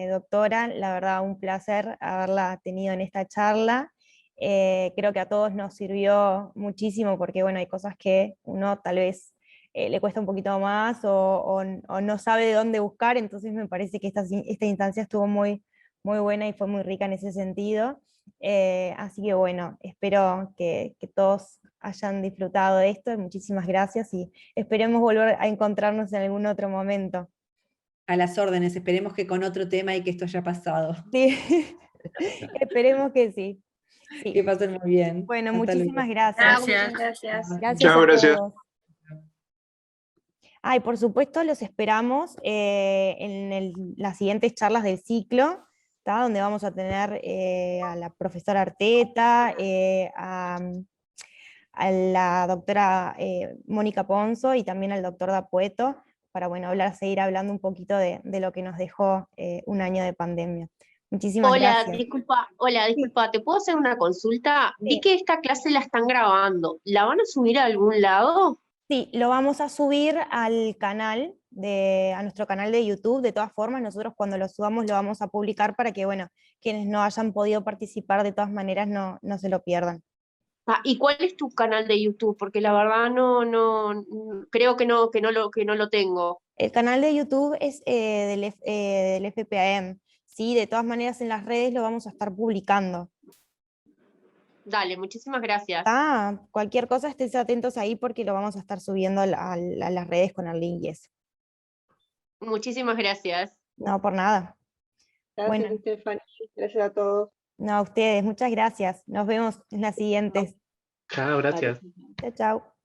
doctora. La verdad, un placer haberla tenido en esta charla. Creo que a todos nos sirvió muchísimo porque, bueno, hay cosas que uno tal vez le cuesta un poquito más o no sabe de dónde buscar, entonces me parece que esta instancia estuvo muy, muy buena y fue muy rica en ese sentido. Así que bueno, espero que todos hayan disfrutado de esto. Muchísimas gracias y esperemos volver a encontrarnos en algún otro momento. A las órdenes, esperemos que con otro tema y que esto haya pasado. Sí. Esperemos que sí. Sí. Que pasen muy bien. Bueno, Hasta muchísimas luego. gracias. Gracias. Gracias. Gracias Chao, a gracias. todos. Y por supuesto los esperamos en las siguientes charlas del ciclo, ¿tá? Donde vamos a tener a la profesora Arteta, a la doctora Mónica Ponzo y también al doctor Dapueto, para bueno, seguir hablando un poquito de lo que nos dejó un año de pandemia. Muchísimas gracias. Disculpa, ¿te puedo hacer una consulta? Sí. Vi que esta clase la están grabando. ¿La van a subir a algún lado? Sí, lo vamos a subir al canal, a nuestro canal de YouTube. De todas formas, nosotros cuando lo subamos lo vamos a publicar para que, bueno, quienes no hayan podido participar de todas maneras no se lo pierdan. ¿Y cuál es tu canal de YouTube? Porque la verdad creo que no lo tengo. El canal de YouTube es del FPAM. Sí, de todas maneras en las redes lo vamos a estar publicando. Dale, muchísimas gracias. Cualquier cosa estés atentos ahí porque lo vamos a estar subiendo a las redes con el link y eso. Muchísimas gracias. No, por nada. Gracias, Bueno. Stephanie. Gracias a todos. No, a ustedes, muchas gracias. Nos vemos en las siguientes. Chao, gracias. Chao, chao.